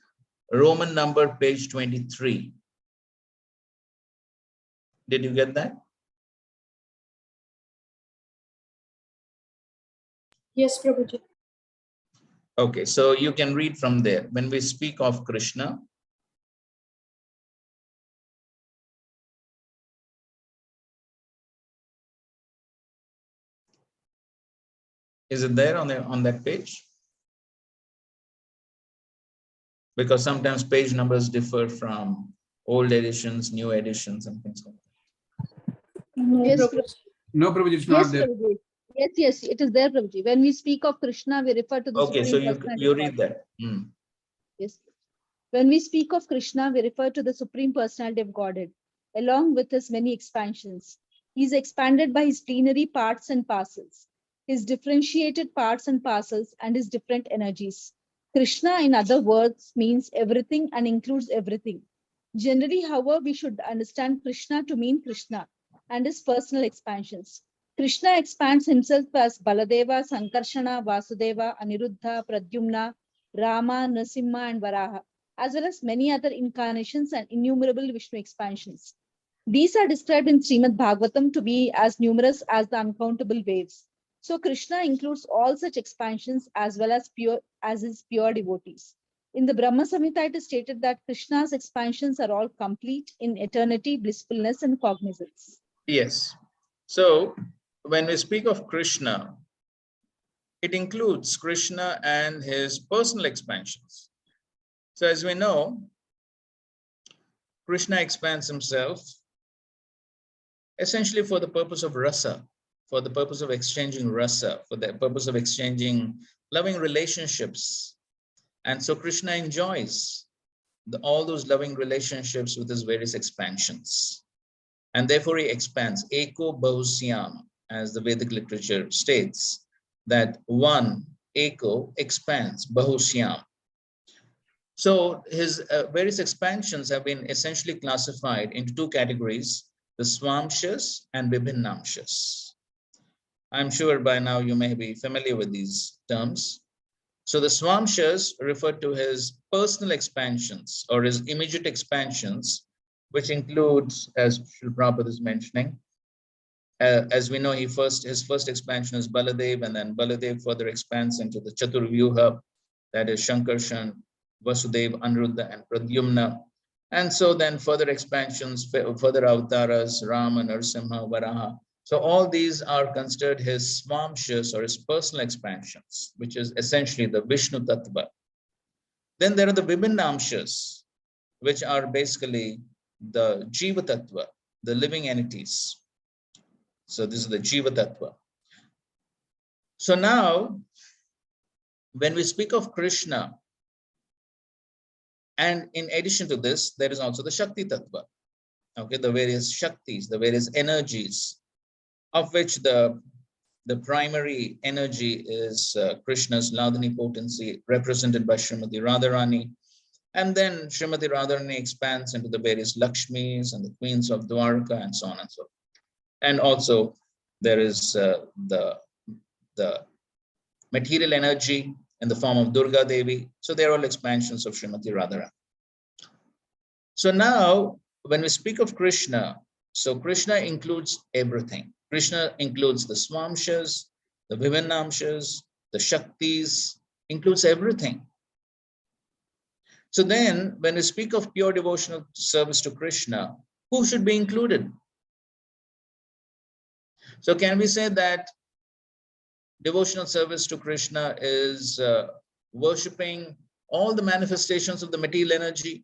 [SPEAKER 1] Roman number page 23. Did you get that?
[SPEAKER 8] Yes, Prabhuji.
[SPEAKER 1] Okay, so you can read from there. When we speak of Krishna, is it there on that page? Because sometimes page numbers differ from old editions, new editions, and things like that.
[SPEAKER 8] No,
[SPEAKER 5] Yes,
[SPEAKER 8] Prabhuji.
[SPEAKER 3] No, Prabhuji, it's
[SPEAKER 5] Yes,
[SPEAKER 3] not there.
[SPEAKER 5] Prabhuji. Yes, yes, it is there, Prabhuji. When we speak of Krishna, we refer to the
[SPEAKER 1] Okay, so
[SPEAKER 5] Supreme Personality
[SPEAKER 1] you
[SPEAKER 5] of
[SPEAKER 1] read
[SPEAKER 5] Godhead.
[SPEAKER 1] that.
[SPEAKER 5] Yes. When we speak of Krishna, we refer to the Supreme Personality of Godhead, along with his many expansions. He is expanded by his plenary parts and parcels, his differentiated parts and parcels, and his different energies. Krishna, in other words, means everything and includes everything. Generally, however, we should understand Krishna to mean Krishna and his personal expansions. Krishna expands himself as Baladeva, Sankarshana, Vasudeva, Aniruddha, Pradyumna, Rama, Narasimha, and Varaha, as well as many other incarnations and innumerable Vishnu expansions. These are described in Srimad Bhagavatam to be as numerous as the uncountable waves. So Krishna includes all such expansions as well as his pure devotees. In the Brahma Samhita, it is stated that Krishna's expansions are all complete in eternity, blissfulness, and cognizance.
[SPEAKER 1] Yes. So when we speak of Krishna, it includes Krishna and his personal expansions. So as we know, Krishna expands himself essentially for the purpose of rasa, for the purpose of exchanging rasa, for the purpose of exchanging loving relationships. And so Krishna enjoys all those loving relationships with his various expansions. And therefore he expands, Eko Bahusyam, as the Vedic literature states, that one, Eko, expands, Bahusyam. So his various expansions have been essentially classified into two categories, the Swamshas and Vibhinnamshas. I'm sure by now you may be familiar with these terms. So the Swamshas refer to his personal expansions or his immediate expansions, which includes, as Srila Prabhupada is mentioning, as we know, his first expansion is Baladev, and then Baladev further expands into the Chaturvyuha, that is Shankarshan, Vasudev, Aniruddha, and Pradyumna. And so then further expansions, further avatars, Rama, Narasimha, Varaha. So all these are considered his Swamshas or his personal expansions, which is essentially the Vishnu Tattva. Then there are the Vibhinnamshas, which are basically the Jiva Tattva, the living entities. So this is the Jiva Tattva. So now, when we speak of Krishna, and in addition to this, there is also the Shakti Tattva. Okay, the various Shaktis, the various energies, of which the primary energy is Krishna's Ladini potency, represented by Srimati Radharani. And then Srimati Radharani expands into the various Lakshmis and the queens of Dwarka and so on and so forth. And also there is the material energy in the form of Durga Devi. So they're all expansions of Srimati Radharani. So now when we speak of Krishna, so Krishna includes everything. Krishna includes the Swamshas, the Vibhinnamshas, the Shaktis, includes everything. So then when we speak of pure devotional service to Krishna, who should be included? So can we say that devotional service to Krishna is worshipping all the manifestations of the material energy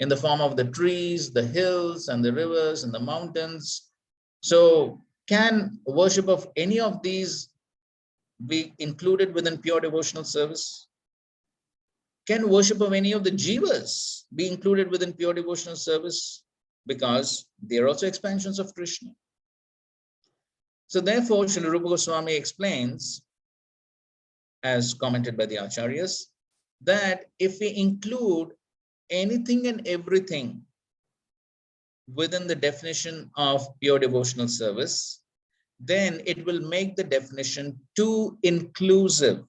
[SPEAKER 1] in the form of the trees, the hills, and the rivers, and the mountains? So can worship of any of these be included within pure devotional service? Can worship of any of the jivas be included within pure devotional service? Because they are also expansions of Krishna. So therefore, Srila Rupa Goswami explains, as commented by the Acharyas, that if we include anything and everything within the definition of pure devotional service, then it will make the definition too inclusive.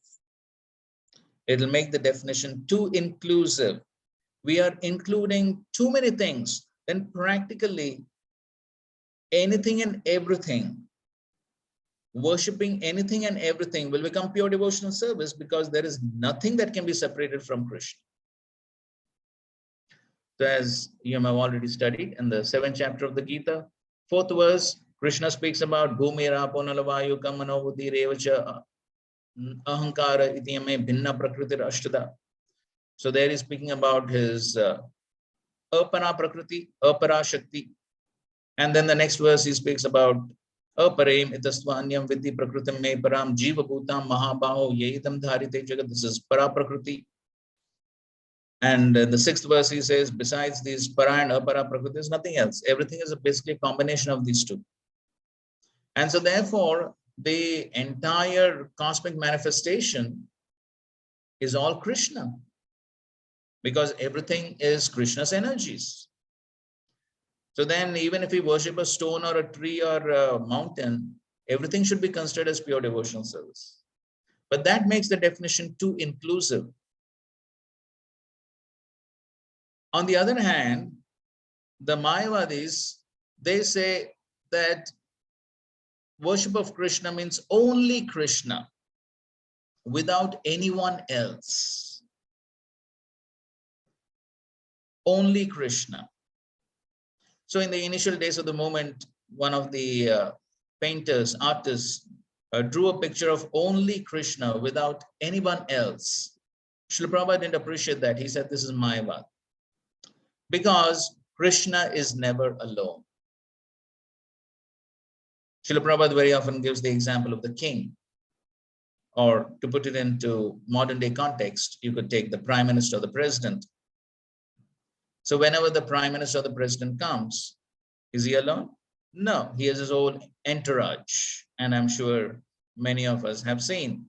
[SPEAKER 1] It will make the definition too inclusive. We are including too many things, then practically anything and everything, worshipping anything and everything will become pure devotional service, because there is nothing that can be separated from Krishna. So as you have already studied in the 7th chapter of the Gita, 4th verse, Krishna speaks about Bhumira Ponalavayu Kamanobuddhi Revacha Ahankara Ityame Bhinna Prakritir Ashtada. So there he's speaking about his Apara Prakriti, Apara Shakti. And then the next verse he speaks about Aparem Itastvanyam Vidhi Prakritam Me Param Jiva Bhutam Mahabaho Yedam Dharite Jagat. This is Para Prakriti. And the 6th verse he says, besides these Para and Apara Prakriti, there's nothing else. Everything is basically a combination of these two. And so therefore, the entire cosmic manifestation is all Krishna, because everything is Krishna's energies. So then even if we worship a stone or a tree or a mountain, everything should be considered as pure devotional service. But that makes the definition too inclusive. On the other hand, the Mayavadis, they say that worship of Krishna means only Krishna, without anyone else. Only Krishna. So in the initial days of the movement, one of the painters, artists, drew a picture of only Krishna without anyone else. Srila Prabhupada didn't appreciate that. He said, this is Mayavad. Because Krishna is never alone. Srila Prabhupada very often gives the example of the king. Or to put it into modern day context, you could take the prime minister or the president. So whenever the prime minister or the president comes, is he alone? No, he has his own entourage. And I'm sure many of us have seen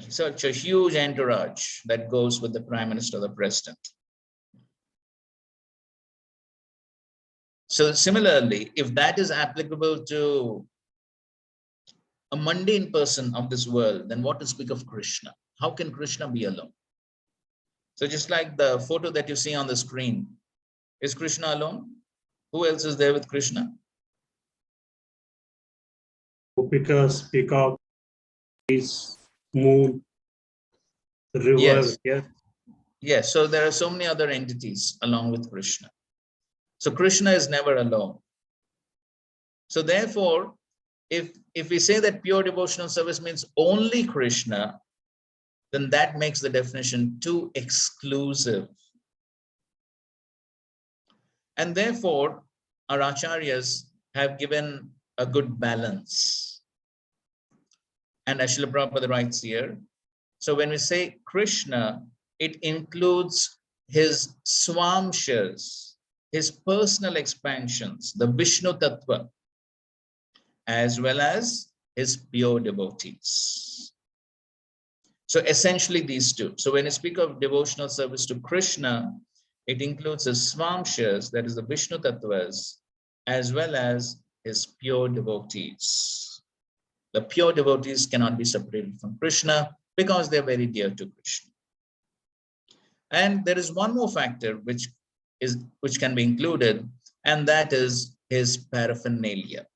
[SPEAKER 1] such a huge entourage that goes with the prime minister or the president. So similarly, if that is applicable to a mundane person of this world, then what to speak of Krishna? How can Krishna be alone? So just like the photo that you see on the screen, is Krishna alone? Who else is there with Krishna?
[SPEAKER 6] Gopikas, peacock, trees, moon, river.
[SPEAKER 1] Yes.
[SPEAKER 6] Yeah.
[SPEAKER 1] Yes, so there are so many other entities along with Krishna. So Krishna is never alone. So therefore, if we say that pure devotional service means only Krishna, then that makes the definition too exclusive. And therefore, our acharyas have given a good balance. And as Srila Prabhupada writes here, so when we say Krishna, it includes his swamshas, his personal expansions, the Vishnu Tattva, as well as his pure devotees. So essentially these two. So when you speak of devotional service to Krishna, it includes his swamshas, that is the Vishnu Tattvas, as well as his pure devotees. The pure devotees cannot be separated from Krishna because they're very dear to Krishna. And there is one more factor which can be included, and that is his paraphernalia.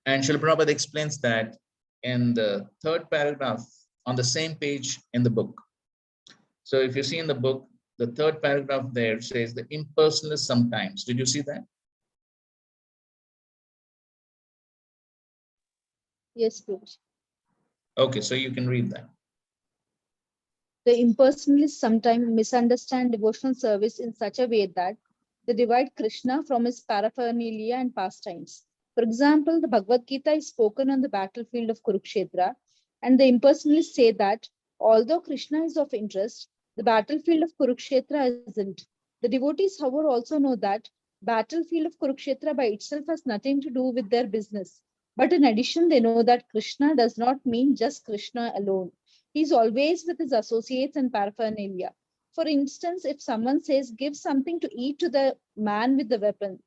[SPEAKER 1] And Srila Prabhupada explains that in the 3rd paragraph on the same page in the book. So if you see in the book, the 3rd paragraph there says the impersonalist sometimes. Did you see that?
[SPEAKER 5] Yes, Prabhuji.
[SPEAKER 1] Okay, so you can read that.
[SPEAKER 5] The impersonalists sometimes misunderstand devotional service in such a way that they divide Krishna from his paraphernalia and pastimes. For example, the Bhagavad Gita is spoken on the battlefield of Kurukshetra, and the impersonalists say that although Krishna is of interest, the battlefield of Kurukshetra isn't. The devotees, however, also know that battlefield of Kurukshetra by itself has nothing to do with their business. But in addition, they know that Krishna does not mean just Krishna alone. He's always with his associates and paraphernalia. For instance, if someone says, give something to eat to the man with the weapon,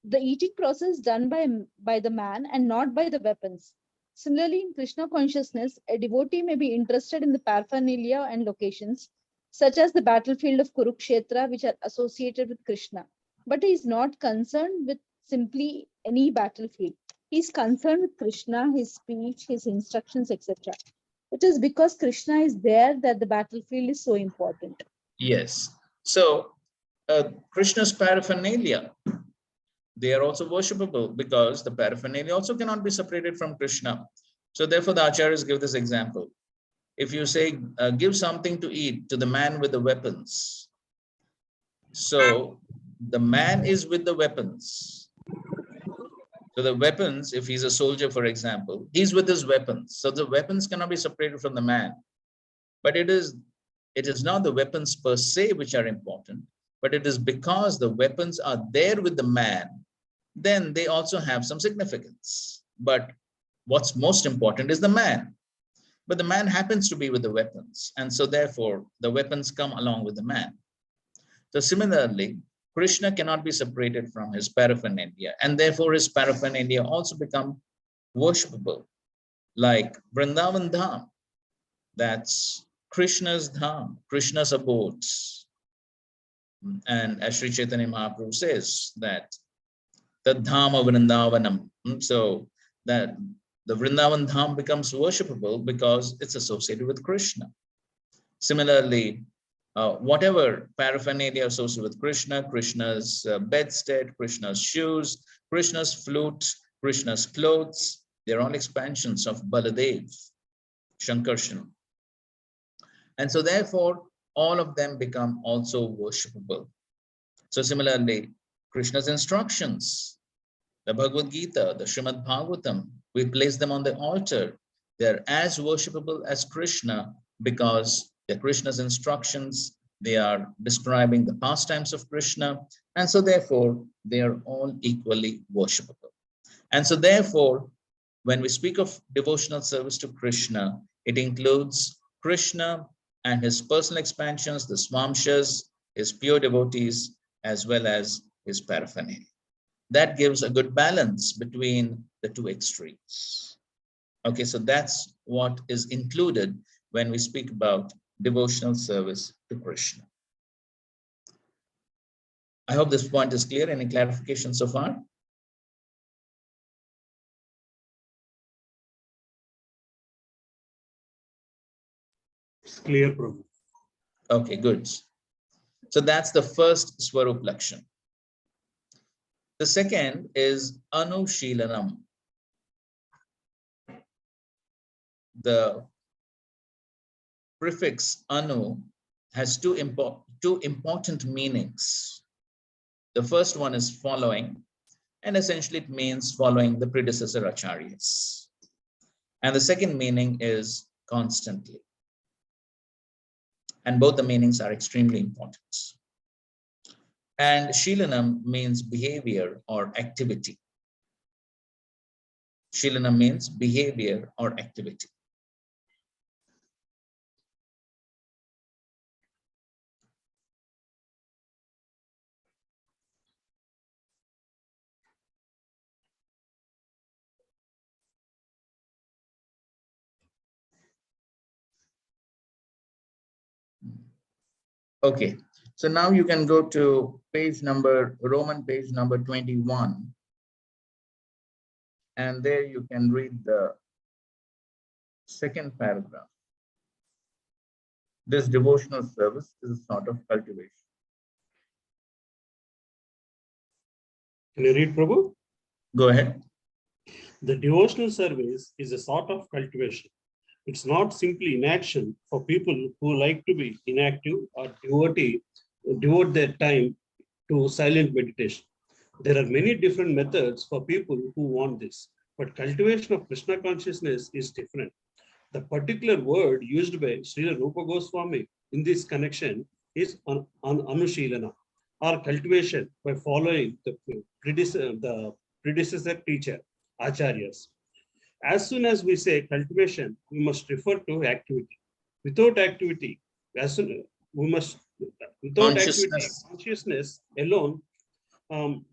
[SPEAKER 5] The eating process done by the man and not by the weapons. Similarly, in Krishna consciousness, a devotee may be interested in the paraphernalia and locations, such as the battlefield of Kurukshetra, which are associated with Krishna. But he is not concerned with simply any battlefield. He is concerned with Krishna, his speech, his instructions, etc. It is because Krishna is there that the battlefield is so important.
[SPEAKER 1] Yes. So Krishna's paraphernalia, they are also worshipable because the paraphernalia also cannot be separated from Krishna. So therefore the acharyas give this example. If you say, give something to eat to the man with the weapons. So the man is with the weapons. So the weapons, if he's a soldier, for example, he's with his weapons. So the weapons cannot be separated from the man. But it is not the weapons per se which are important, but it is because the weapons are there with the man, then they also have some significance. But what's most important is the man. But the man happens to be with the weapons. And so therefore, the weapons come along with the man. So similarly, Krishna cannot be separated from his paraphernalia, and therefore his paraphernalia also become worshipable, like Vrindavan Dham. That's Krishna's Dham, Krishna's abodes. And as Sri Chaitanya Mahaprabhu says that the Dhama Vrindavanam. So that the Vrindavan Dham becomes worshipable because it's associated with Krishna. Similarly, whatever paraphernalia associated with Krishna, Krishna's bedstead, Krishna's shoes, Krishna's flute, Krishna's clothes, they're all expansions of Baladev, Shankarshan. And so therefore, all of them become also worshipable. So similarly, Krishna's instructions, the Bhagavad Gita, the Srimad Bhagavatam, we place them on the altar. They're as worshipable as Krishna because they're Krishna's instructions. They are describing the pastimes of Krishna. And so therefore, they are all equally worshipable. And so therefore, when we speak of devotional service to Krishna, it includes Krishna and his personal expansions, the Swamshas, his pure devotees, as well as his paraphernalia. That gives a good balance between the two extremes. Okay, so that's what is included when we speak about devotional service to Krishna. I hope this point is clear. Any clarification so far?
[SPEAKER 6] It's clear, Prabhu.
[SPEAKER 1] Okay, good. So that's the first Swarup Lakshan. The second is Anushilanam. The prefix Anu has two important meanings. The first one is following, and essentially it means following the predecessor acharyas. And the second meaning is constantly. And both the meanings are extremely important. And Shilanam means behavior or activity. Shilanam means behavior or activity. Okay, so now you can go to Roman page number 21. And there you can read the second paragraph. This devotional service is a sort of cultivation.
[SPEAKER 6] Can you read, Prabhu?
[SPEAKER 1] Go ahead.
[SPEAKER 6] The devotional service is a sort of cultivation. It's not simply inaction for people who like to be inactive or devote their time to silent meditation. There are many different methods for people who want this, but cultivation of Krishna consciousness is different. The particular word used by Srila Rupa Goswami in this connection is Anushilana, or cultivation by following the predecessor teacher, acharyas. As soon as we say cultivation, we must refer to activity. Without activity, consciousness alone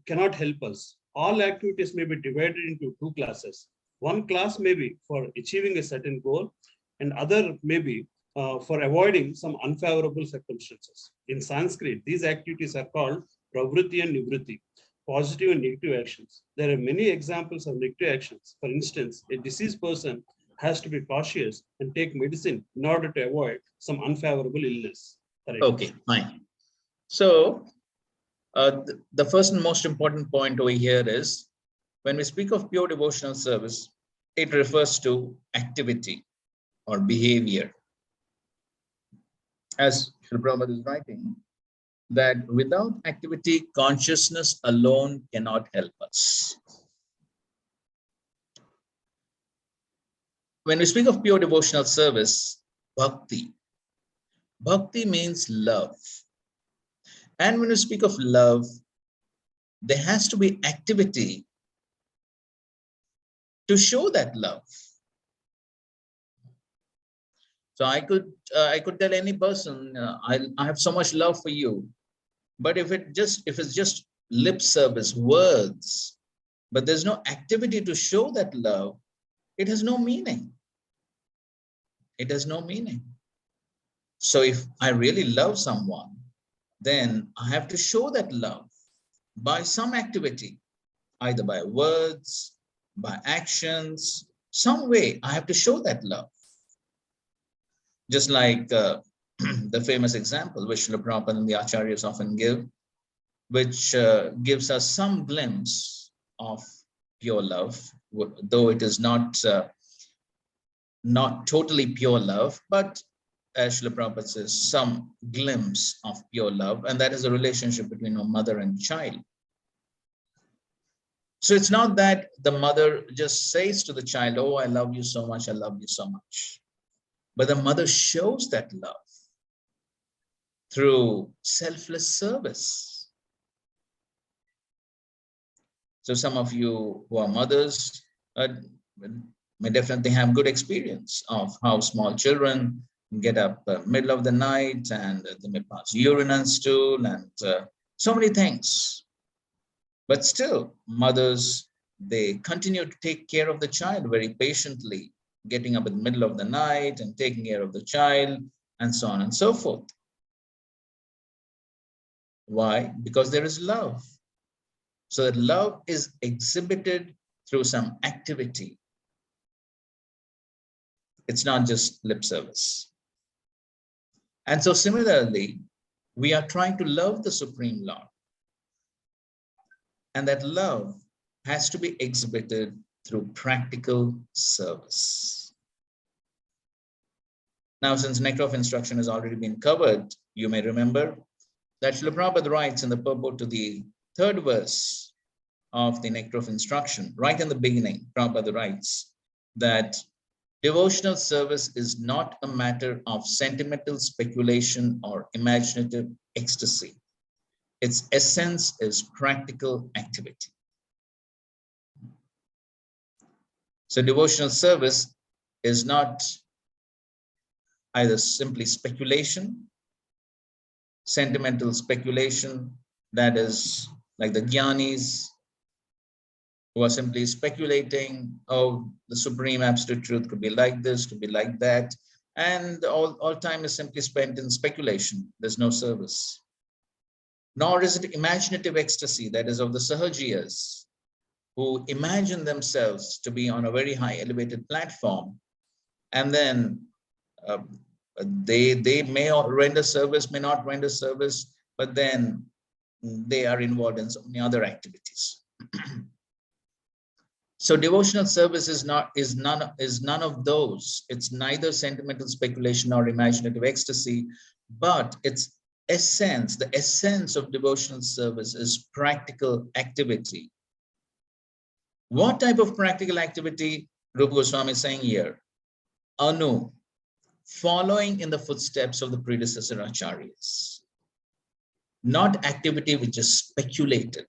[SPEAKER 6] cannot help us. All activities may be divided into two classes. One class may be for achieving a certain goal, and other may be for avoiding some unfavorable circumstances. In Sanskrit, these activities are called pravritti and nivritti, positive and negative actions. There are many examples of negative actions. For instance, a diseased person has to be cautious and take medicine in order to avoid some unfavorable illness. Correct.
[SPEAKER 1] Okay, fine. So the first and most important point over here is, when we speak of pure devotional service, it refers to activity or behavior. As Srila Prabhupada is writing, that without activity, consciousness alone cannot help us. When we speak of pure devotional service, bhakti means love. And when we speak of love, there has to be activity to show that love. So I could tell any person, I have so much love for you, but if it's just lip service, words, but there's no activity to show that love, it has no meaning. It has no meaning. So if I really love someone, then I have to show that love by some activity, either by words, by actions, some way I have to show that love. Just like the famous example which Srila Prabhupada and the Acharyas often give, which gives us some glimpse of pure love, though it is not totally pure love, but as Srila Prabhupada says, some glimpse of pure love, and that is a relationship between a mother and child. So it's not that the mother just says to the child, oh, I love you so much, I love you so much. But the mother shows that love through selfless service. So some of you who are mothers may definitely have good experience of how small children get up middle of the night and they may pass urine and stool and so many things. But still, mothers, they continue to take care of the child very patiently, getting up in the middle of the night and taking care of the child and so on and so forth. Why? Because there is love. So that love is exhibited through some activity. It's not just lip service. And so similarly, we are trying to love the Supreme Lord. And that love has to be exhibited through practical service. Now, since Nectar of Instruction has already been covered, you may remember that Srila Prabhupada writes in the purport to the third verse of the Nectar of Instruction, right in the beginning, Prabhupada writes that devotional service is not a matter of sentimental speculation or imaginative ecstasy. Its essence is practical activity. So devotional service is not either simply speculation, sentimental speculation, that is like the jnanis who are simply speculating, oh, the supreme absolute truth could be like this, could be like that, and all time is simply spent in speculation. There's no service. Nor is it imaginative ecstasy, that is of the sahajiyas, who imagine themselves to be on a very high elevated platform, and then they may render service, may not render service, but then they are involved in so many other activities. So devotional service is none of those. It's neither sentimental speculation or imaginative ecstasy, but its essence, the essence of devotional service is practical activity. What type of practical activity Rupa Goswami is saying here? Anu, following in the footsteps of the predecessor acharyas. Not activity which is speculated.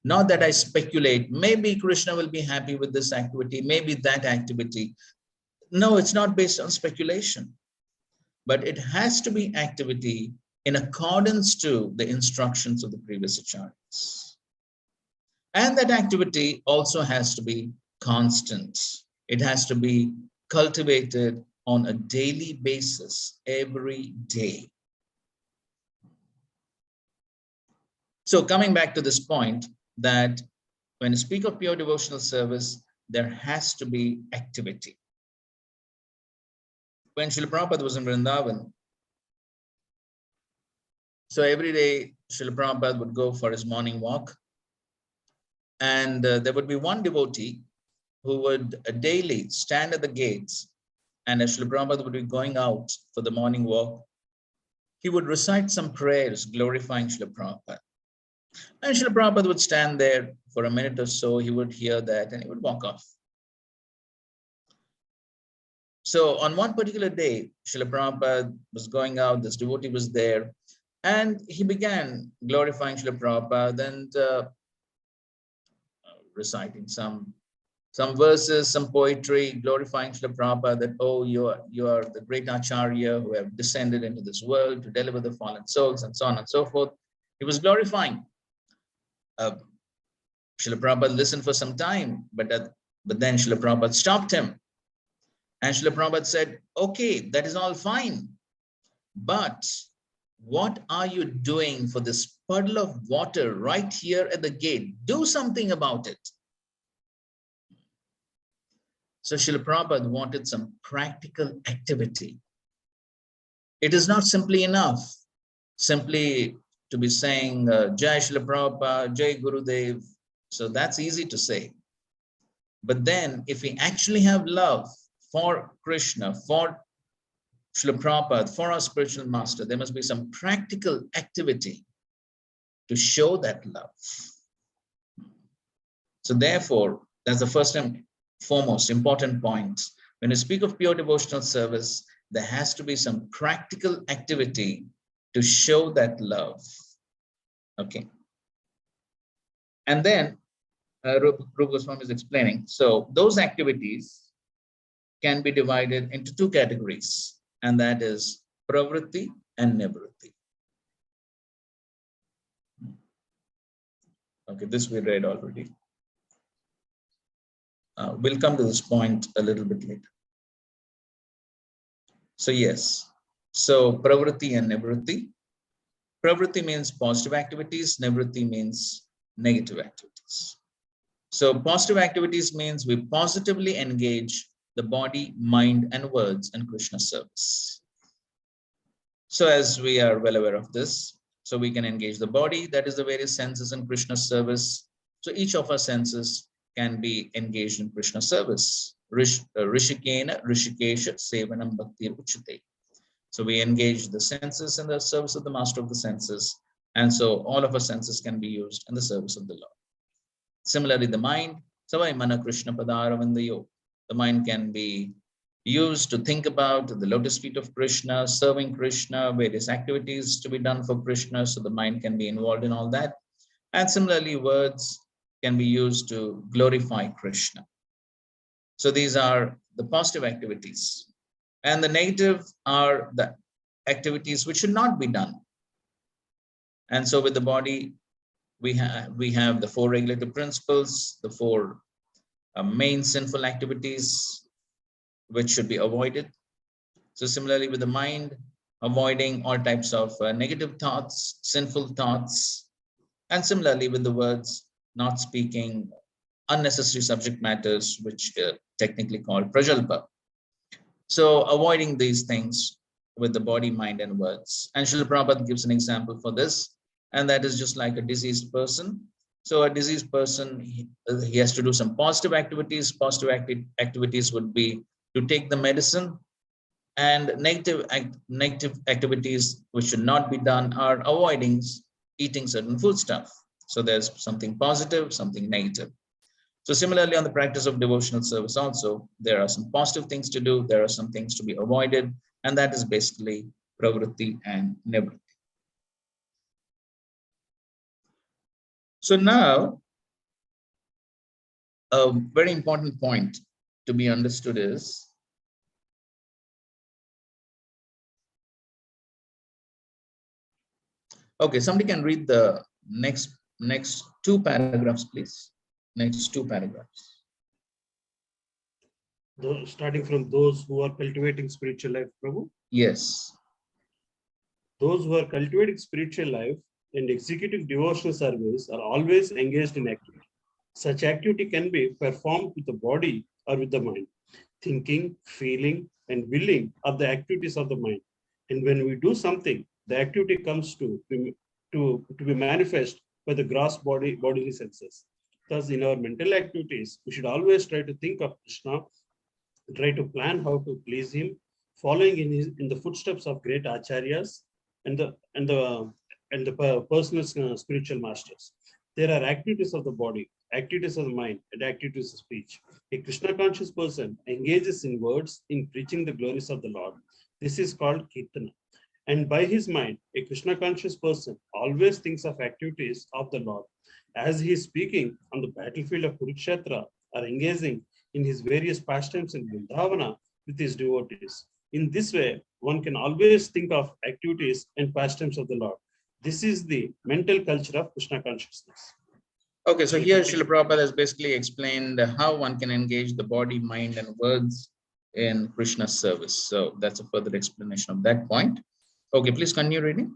[SPEAKER 1] Not that I speculate, maybe Krishna will be happy with this activity, maybe that activity. No, it's not based on speculation, but it has to be activity in accordance to the instructions of the previous acharyas. And that activity also has to be constant. It has to be cultivated on a daily basis, every day. So coming back to this point, that when you speak of pure devotional service, there has to be activity. When Srila Prabhupada was in Vrindavan, so every day Srila Prabhupada would go for his morning walk, and there would be one devotee who would daily stand at the gates, and as Srila Prabhupada would be going out for the morning walk, he would recite some prayers glorifying Srila Prabhupada. And Srila Prabhupada would stand there for a minute or so, he would hear that, and he would walk off. So on one particular day, Srila Prabhupada was going out, this devotee was there, and he began glorifying Srila Prabhupada and reciting some verses, some poetry, glorifying Srila Prabhupada that, oh, you are the great Acharya who have descended into this world to deliver the fallen souls, and so on and so forth. He was glorifying. Srila Prabhupada listened for some time, but then Srila Prabhupada stopped him. And Srila Prabhupada said, okay, that is all fine, but what are you doing for this puddle of water right here at the gate? Do something about it. So Srila Prabhupada wanted some practical activity. It is not simply enough simply to be saying, Jai Srila Prabhupada, Jai Gurudev. So that's easy to say. But then if we actually have love for Krishna, for Srila Prabhupada, for our spiritual master, there must be some practical activity to show that love. So therefore, that's the first and foremost important point. When you speak of pure devotional service, there has to be some practical activity to show that love. Okay. And then Rupa Goswami is explaining. So those activities can be divided into two categories, and that is pravritti and nivritti. Okay, this we read already. We'll come to this point a little bit later. So yes, so pravritti and nivritti. Pravritti means positive activities, nivritti means negative activities. So positive activities means we positively engage the body, mind, and words in Krishna service. So as we are well aware of this, so we can engage the body, that is the various senses in Krishna service. So each of our senses can be engaged in Krishna service. Rishikena, Rishikesha, Sevanam, Bhakti, Uchate. So we engage the senses in the service of the master of the senses. And so all of our senses can be used in the service of the Lord. Similarly, the mind, Savai Mana Krishna Padaravandayo. The mind can be used to think about the lotus feet of Krishna, serving Krishna, various activities to be done for Krishna. So the mind can be involved in all that. And similarly, words can be used to glorify Krishna. So these are the positive activities. And the negative are the activities which should not be done. And so with the body, we have the four regulative principles, the four main sinful activities which should be avoided. So similarly with the mind, avoiding all types of negative thoughts, sinful thoughts. And similarly with the words, not speaking unnecessary subject matters, which technically called prajalpa. So avoiding these things with the body, mind, and words. And Srila Prabhupada gives an example for this, and that is just like a diseased person. So a diseased person, he has to do some positive activities. Positive activities would be to take the medicine, and negative activities which should not be done are avoiding eating certain food stuff. So there's something positive, something negative. So similarly on the practice of devotional service also, there are some positive things to do, there are some things to be avoided, and that is basically pravritti and nivritti. So now, a very important point to be understood is Okay, somebody can read the next two paragraphs, please. Next two paragraphs.
[SPEAKER 6] Starting from those who are cultivating spiritual life, Prabhu.
[SPEAKER 1] Yes.
[SPEAKER 6] Those who are cultivating spiritual life and executing devotional service are always engaged in activity. Such activity can be performed with the body or with the mind. Thinking, feeling, and willing are the activities of the mind. And when we do something, the activity comes to be manifest by the gross bodily senses. Thus, in our mental activities, we should always try to think of Krishna, try to plan how to please him, following in the footsteps of great acharyas and the personal spiritual masters. There are activities of the body, activities of the mind, and activities of speech. A Krishna conscious person engages in words in preaching the glories of the Lord. This is called Kirtana. And by his mind, a Krishna conscious person always thinks of activities of the Lord. As he is speaking on the battlefield of Kurukshetra or engaging in his various pastimes in Vrindavana with his devotees. In this way, one can always think of activities and pastimes of the Lord. This is the mental culture of Krishna consciousness.
[SPEAKER 1] Okay, so here Srila Prabhupada has basically explained how one can engage the body, mind, and words in Krishna's service. So that's a further explanation of that point. Okay, please continue reading.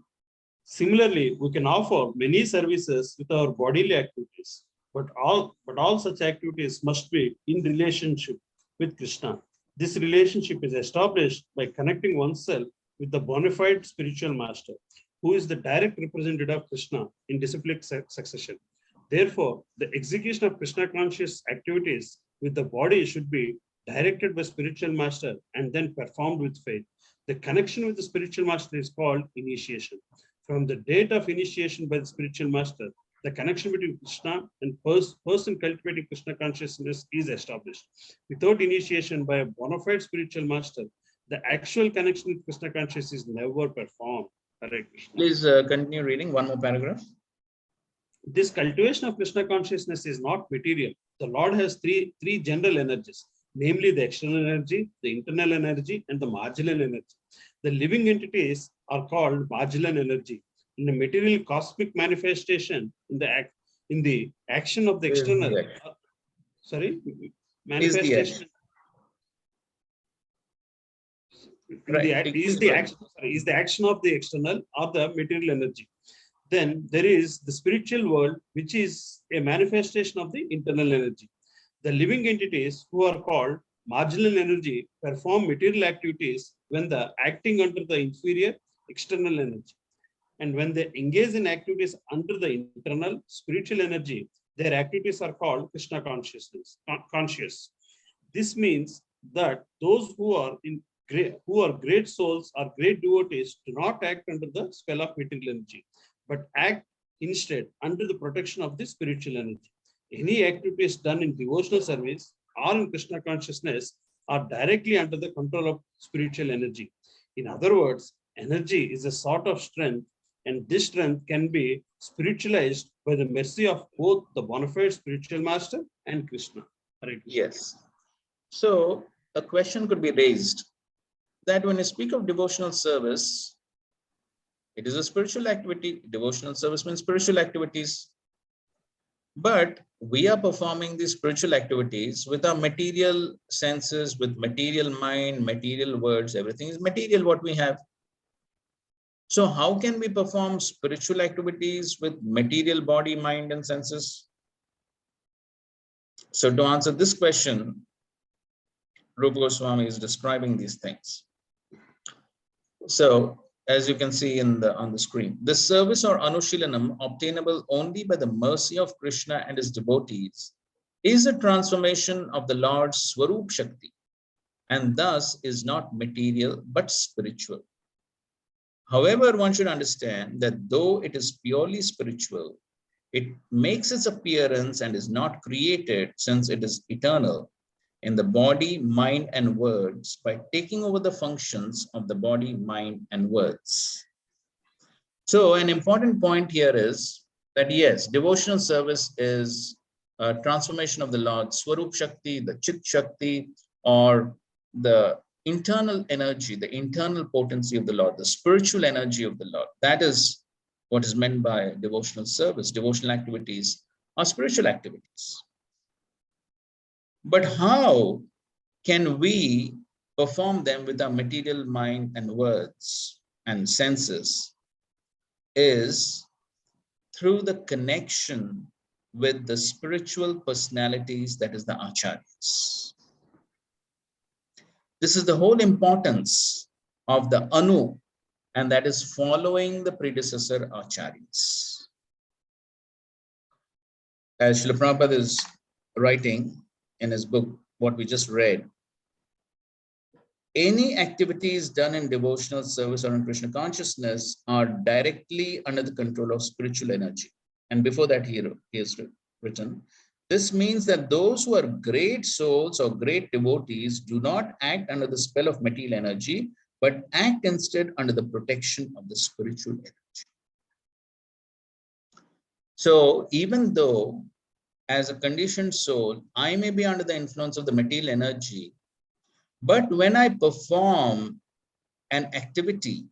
[SPEAKER 6] Similarly, we can offer many services with our bodily activities, but all such activities must be in relationship with Krishna. This relationship is established by connecting oneself with the bona fide spiritual master, who is the direct representative of Krishna in disciplic succession. Therefore, the execution of Krishna conscious activities with the body should be directed by spiritual master and then performed with faith. The connection with the spiritual master is called initiation. From the date of initiation by the spiritual master, the connection between Krishna and person cultivating Krishna consciousness is established. Without initiation by a bona fide spiritual master, the actual connection with Krishna consciousness is never performed.
[SPEAKER 1] Please continue reading one more paragraph.
[SPEAKER 6] This cultivation of Krishna consciousness is not material. The Lord has three general energies, namely the external energy, the internal energy, and the marginal energy. The living entities are called marginal energy. In the material cosmic manifestation, in the action of the external, manifestation. Is the action of the external or the material energy. Then there is the spiritual world, which is a manifestation of the internal energy. The living entities, who are called marginal energy, perform material activities when they are acting under the inferior external energy. And when they engage in activities under the internal spiritual energy, their activities are called Krishna conscious. This means that those who are great souls or great devotees do not act under the spell of material energy, but act instead under the protection of the spiritual energy. Any activities done in devotional service or in Krishna consciousness are directly under the control of spiritual energy. In other words, energy is a sort of strength, and this strength can be spiritualized by the mercy of both the bona fide spiritual master and Krishna. Right?
[SPEAKER 1] Yes. So a question could be raised that when you speak of devotional service, it is a spiritual activity. Devotional service means spiritual activities. But we are performing these spiritual activities with our material senses, with material mind, material words, everything is material what we have. So how can we perform spiritual activities with material body, mind, and senses? So to answer this question, Rupa Goswami is describing these things. So as you can see on the screen, the service or anushilanam obtainable only by the mercy of Krishna and his devotees is a transformation of the Lord's Swarup Shakti, and thus is not material but spiritual. However, one should understand that though it is purely spiritual, it makes its appearance and is not created, since it is eternal, in the body, mind, and words by taking over the functions of the body, mind, and words. So an important point here is that yes, devotional service is a transformation of the Lord Swarup Shakti, the Chit Shakti, or the internal energy, the internal potency of the Lord, the spiritual energy of the Lord. That is what is meant by devotional service. Devotional activities are spiritual activities. But how can we perform them with our material mind and words and senses is through the connection with the spiritual personalities, that is the acharyas. This is the whole importance of the anu, and that is following the predecessor acharyas. As Srila Prabhupada is writing in his book, what we just read, any activities done in devotional service or in Krishna consciousness are directly under the control of spiritual energy. And before that, he has written, this means that those who are great souls or great devotees do not act under the spell of material energy, but act instead under the protection of the spiritual energy. So even though as a conditioned soul, I may be under the influence of the material energy, but when I perform an activity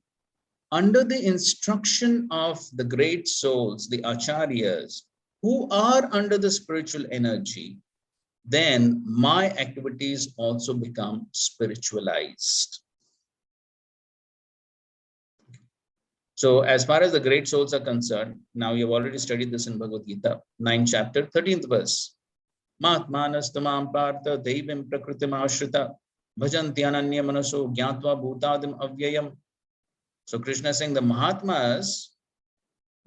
[SPEAKER 1] under the instruction of the great souls, the acharyas, who are under the spiritual energy, then my activities also become spiritualized. So as far as the great souls are concerned, now you have already studied this in Bhagavad Gita, 9th chapter, 13th verse. Mahatmanastamam partha devim prakritim ashrita bhajanti ananya manaso gyatva bhutadim avyayam. So Krishna is saying the Mahatmas,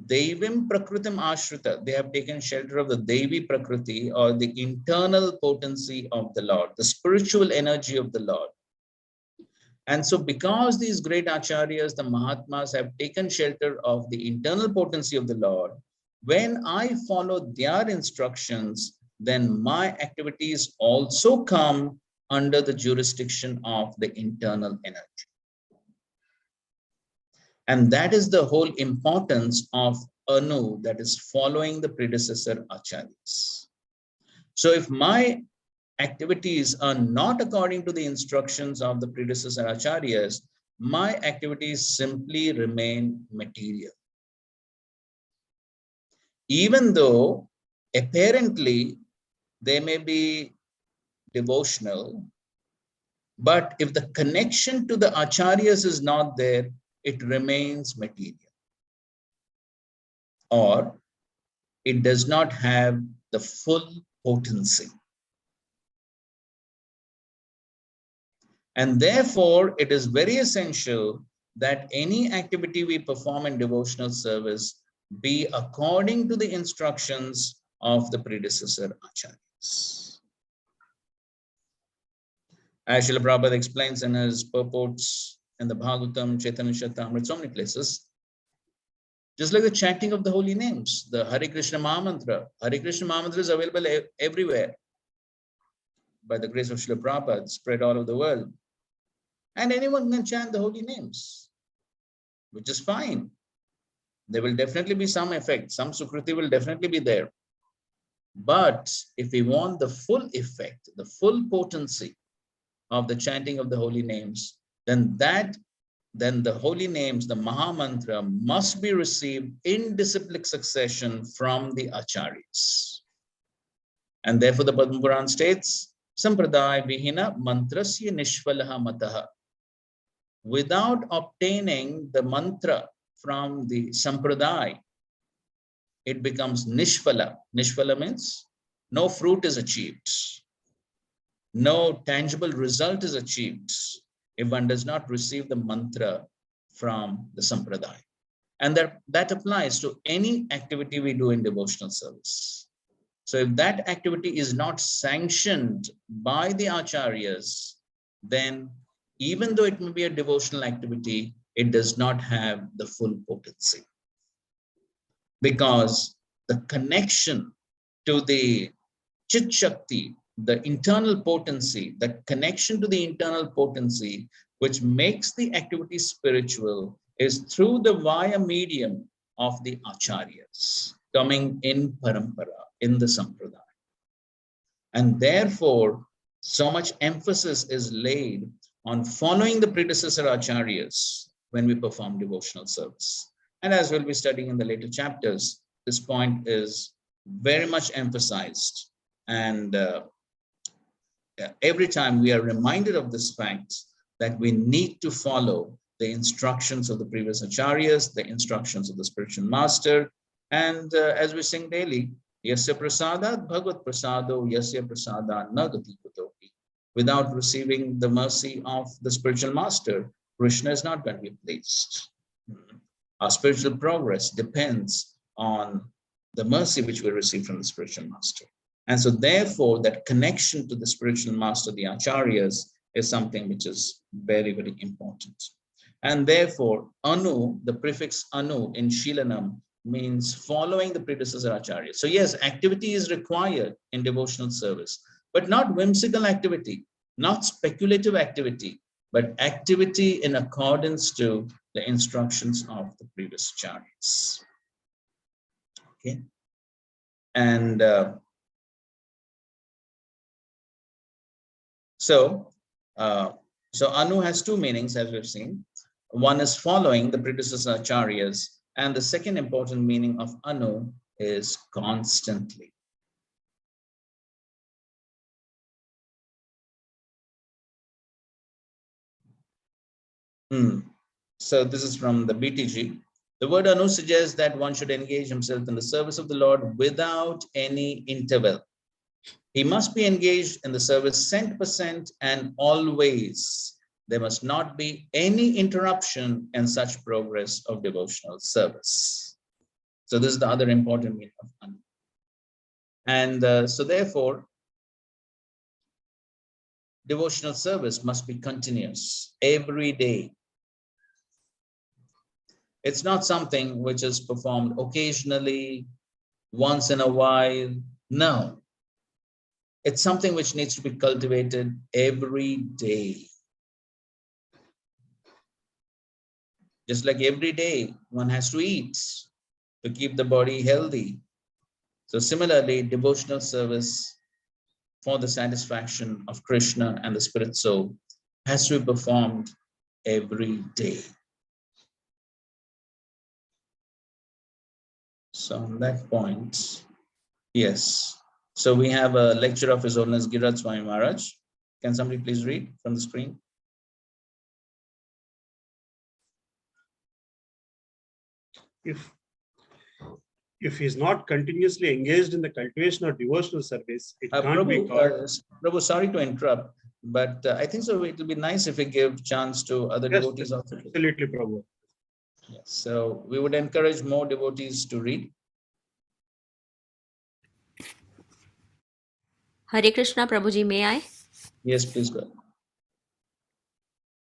[SPEAKER 1] devim prakritim ashrita, they have taken shelter of the Devi Prakriti, or the internal potency of the Lord, the spiritual energy of the Lord. And so because these great acharyas, the Mahatmas, have taken shelter of the internal potency of the Lord, when I follow their instructions, then my activities also come under the jurisdiction of the internal energy. And that is the whole importance of anu, that is following the predecessor acharyas. So if my activities are not according to the instructions of the predecessor acharyas, my activities simply remain material. Even though apparently they may be devotional, but if the connection to the acharyas is not there, it remains material, or it does not have the full potency. And therefore, it is very essential that any activity we perform in devotional service be according to the instructions of the predecessor acharyas. As Srila Prabhupada explains in his purports in the Bhagavatam, Chaitanya Charitamrita, so many places, just like the chanting of the holy names, the Hare Krishna Mahamantra. Hare Krishna Mahamantra is available everywhere by the grace of Srila Prabhupada, spread all over the world. And anyone can chant the holy names, which is fine. There will definitely be some effect. Some Sukriti will definitely be there. But if we want the full effect, the full potency of the chanting of the holy names, then the holy names, the Maha Mantra, must be received in disciplic succession from the acharyas. And therefore the Padma Puran states, Sampradaya Vihina Mantrasya Nishvalaha Mataha. Without obtaining the mantra from the Sampradaya, it becomes Nishvala. Nishvala means no fruit is achieved. No tangible result is achieved if one does not receive the mantra from the Sampradaya. And that applies to any activity we do in devotional service. So if that activity is not sanctioned by the acharyas, then even though it may be a devotional activity, it does not have the full potency. Because the connection to the Chit Shakti, the internal potency, that connection to the internal potency, which makes the activity spiritual, is through the via medium of the acharyas, coming in parampara, in the sampradaya. And therefore, so much emphasis is laid on following the predecessor acharyas when we perform devotional service. And as we'll be studying in the later chapters, this point is very much emphasized. And every time we are reminded of this fact that we need to follow the instructions of the previous acharyas, the instructions of the spiritual master. And as we sing daily, Yasya prasadat bhagavad prasado yasya prasada nagati kutopi. Without receiving the mercy of the spiritual master, Krishna is not going to be pleased. Our spiritual progress depends on the mercy which we receive from the spiritual master. And so therefore, that connection to the spiritual master, the acharyas, is something which is very, very important. And therefore, anu, the prefix anu in Shilanam, means following the predecessor acharya. So yes, activity is required in devotional service, but not whimsical activity, not speculative activity, but activity in accordance to the instructions of the previous acharyas. Okay. And so anu has two meanings, as we've seen. One is following the predecessor acharyas, and the second important meaning of anu is constantly. So this is from the BTG. The word anu suggests that one should engage himself in the service of the Lord without any interval. He must be engaged in the service 100% and always. There must not be any interruption in such progress of devotional service. So this is the other important meaning of anu. And so therefore, devotional service must be continuous every day. It's not something which is performed occasionally, once in a while. No. It's something which needs to be cultivated every day. Just like every day, one has to eat to keep the body healthy. So similarly, devotional service for the satisfaction of Krishna and the spirit soul has to be performed every day. So on that point, yes. So we have a lecture of His Holiness Giriraj Swami Maharaj. Can somebody please read from the screen?
[SPEAKER 6] If he is not continuously engaged in the cultivation or devotional service, it can't be called.
[SPEAKER 1] Prabhu, sorry to interrupt, but I think so it will be nice if we give chance to other devotees also.
[SPEAKER 6] Absolutely, Prabhu.
[SPEAKER 1] Yes, so we would encourage more devotees to read.
[SPEAKER 8] Hare Krishna, Prabhuji, may I?
[SPEAKER 1] Yes, please go ahead.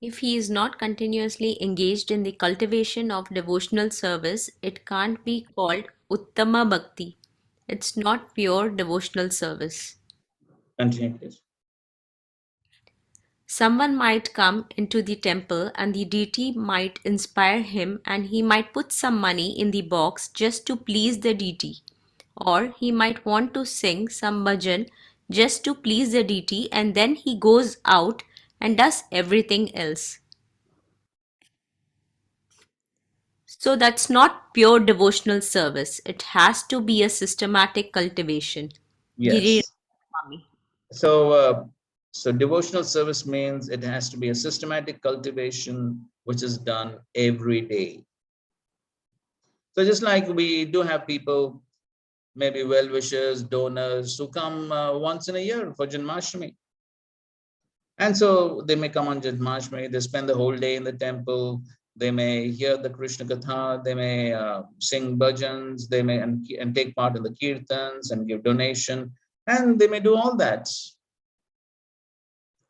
[SPEAKER 8] If he is not continuously engaged in the cultivation of devotional service, it can't be called Uttama Bhakti. It's not pure devotional service.
[SPEAKER 1] Continue, please.
[SPEAKER 8] Someone might come into the temple and the deity might inspire him and he might put some money in the box just to please the deity. Or he might want to sing some bhajan just to please the deity and then he goes out and does everything else. So that's not pure devotional service. It has to be a systematic cultivation.
[SPEAKER 1] Yes. So devotional service means it has to be a systematic cultivation which is done every day. So just like we do have people, maybe well-wishers, donors, who come once in a year for Janmashtami. And so they may come on Janmashtami, they spend the whole day in the temple, they may hear the Krishna Katha, they may sing bhajans, they may and take part in the kirtans and give donation, and they may do all that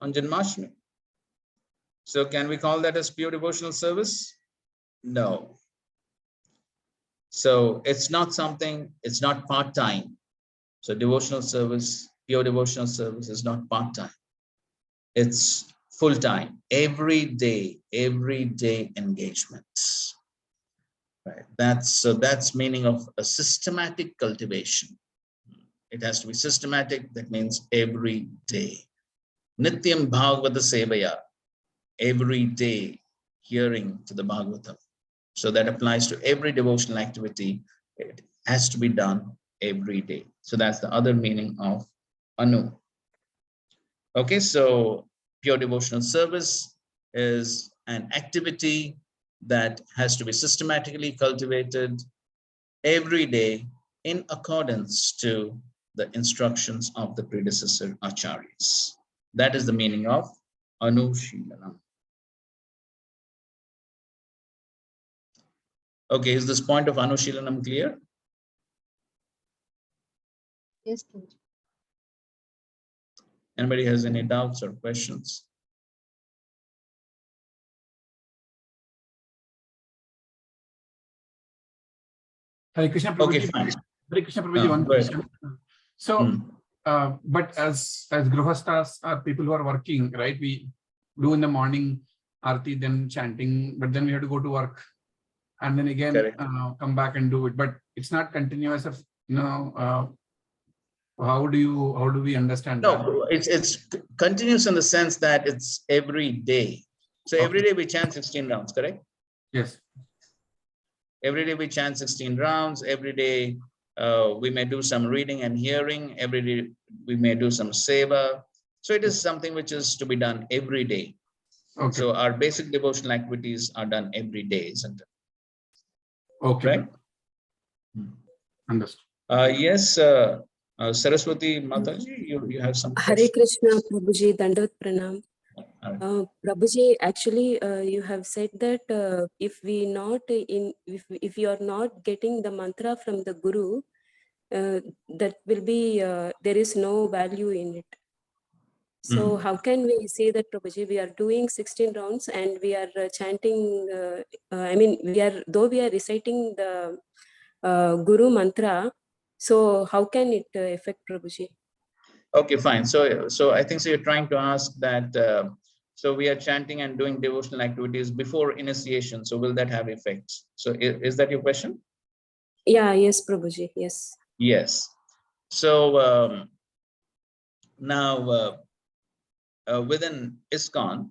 [SPEAKER 1] on Janmashtami. So can we call that as pure devotional service? No. So it's not something, it's not part-time. So devotional service, pure devotional service is not part-time. It's full-time, every day engagement. Right. That's meaning of a systematic cultivation. It has to be systematic. That means every day. Nityam Bhagavata Sevaya, every day hearing to the Bhagavatam, So that applies to every devotional activity. It has to be done every day. So that's the other meaning of Anu. Okay, so pure devotional service is an activity that has to be systematically cultivated every day in accordance to the instructions of the predecessor acharyas. That is the meaning of Anushilanam. Okay, is this point of Anushilanam clear?
[SPEAKER 5] Yes, Prabhuji.
[SPEAKER 1] Anybody has any doubts or questions?
[SPEAKER 3] Hare Krishna
[SPEAKER 1] Okay,
[SPEAKER 3] Prabhuji.
[SPEAKER 1] fine.
[SPEAKER 3] Hare Krishna Prabhuji, one
[SPEAKER 1] Go ahead.
[SPEAKER 3] question. So, but as grihasthas are people who are working, right? We do in the morning arti, then chanting, but then we have to go to work, and then again come back and do it. But it's not continuous. Of how do we understand that?
[SPEAKER 1] No, it's continuous in the sense that it's every day. So every day we chant 16 rounds, correct?
[SPEAKER 3] Yes.
[SPEAKER 1] Every day we chant 16 rounds. Every day we may do some reading and hearing. Every day we may do some seva. So it is something which is to be done every day.
[SPEAKER 3] Okay.
[SPEAKER 1] So our basic devotional activities are done every day, isn't it?
[SPEAKER 3] Okay.
[SPEAKER 1] Right?
[SPEAKER 3] Understood.
[SPEAKER 1] Yes, Saraswati Mataji, you have some
[SPEAKER 9] Hare
[SPEAKER 1] questions?
[SPEAKER 9] Krishna, Prabhuji, Dandavat Pranam. Prabhuji, actually, you have said that if we are not getting the mantra from the Guru, that will be there is no value in it. So how can we say that, Prabhuji? We are doing 16 rounds and we are chanting. I mean, though we are reciting the Guru mantra. So how can it affect, Prabhuji?
[SPEAKER 1] Okay, fine. So I think so. You're trying to ask that. So we are chanting and doing devotional activities before initiation. So will that have effects? So is that your question?
[SPEAKER 9] Yeah. Yes, Prabhuji. Yes.
[SPEAKER 1] Yes. So now within ISKCON,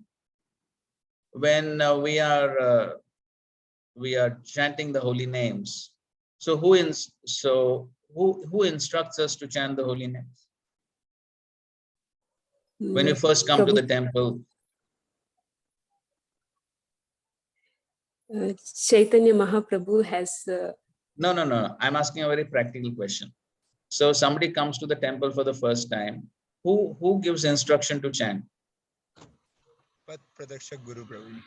[SPEAKER 1] when we are chanting the holy names. So who instructs us to chant the holy names? When you first come to the temple,
[SPEAKER 9] Chaitanya Mahaprabhu has.
[SPEAKER 1] No. I'm asking a very practical question. So somebody comes to the temple for the first time. Who gives instruction to chant?
[SPEAKER 10] Pat Pradakshak Guru Prabhuji.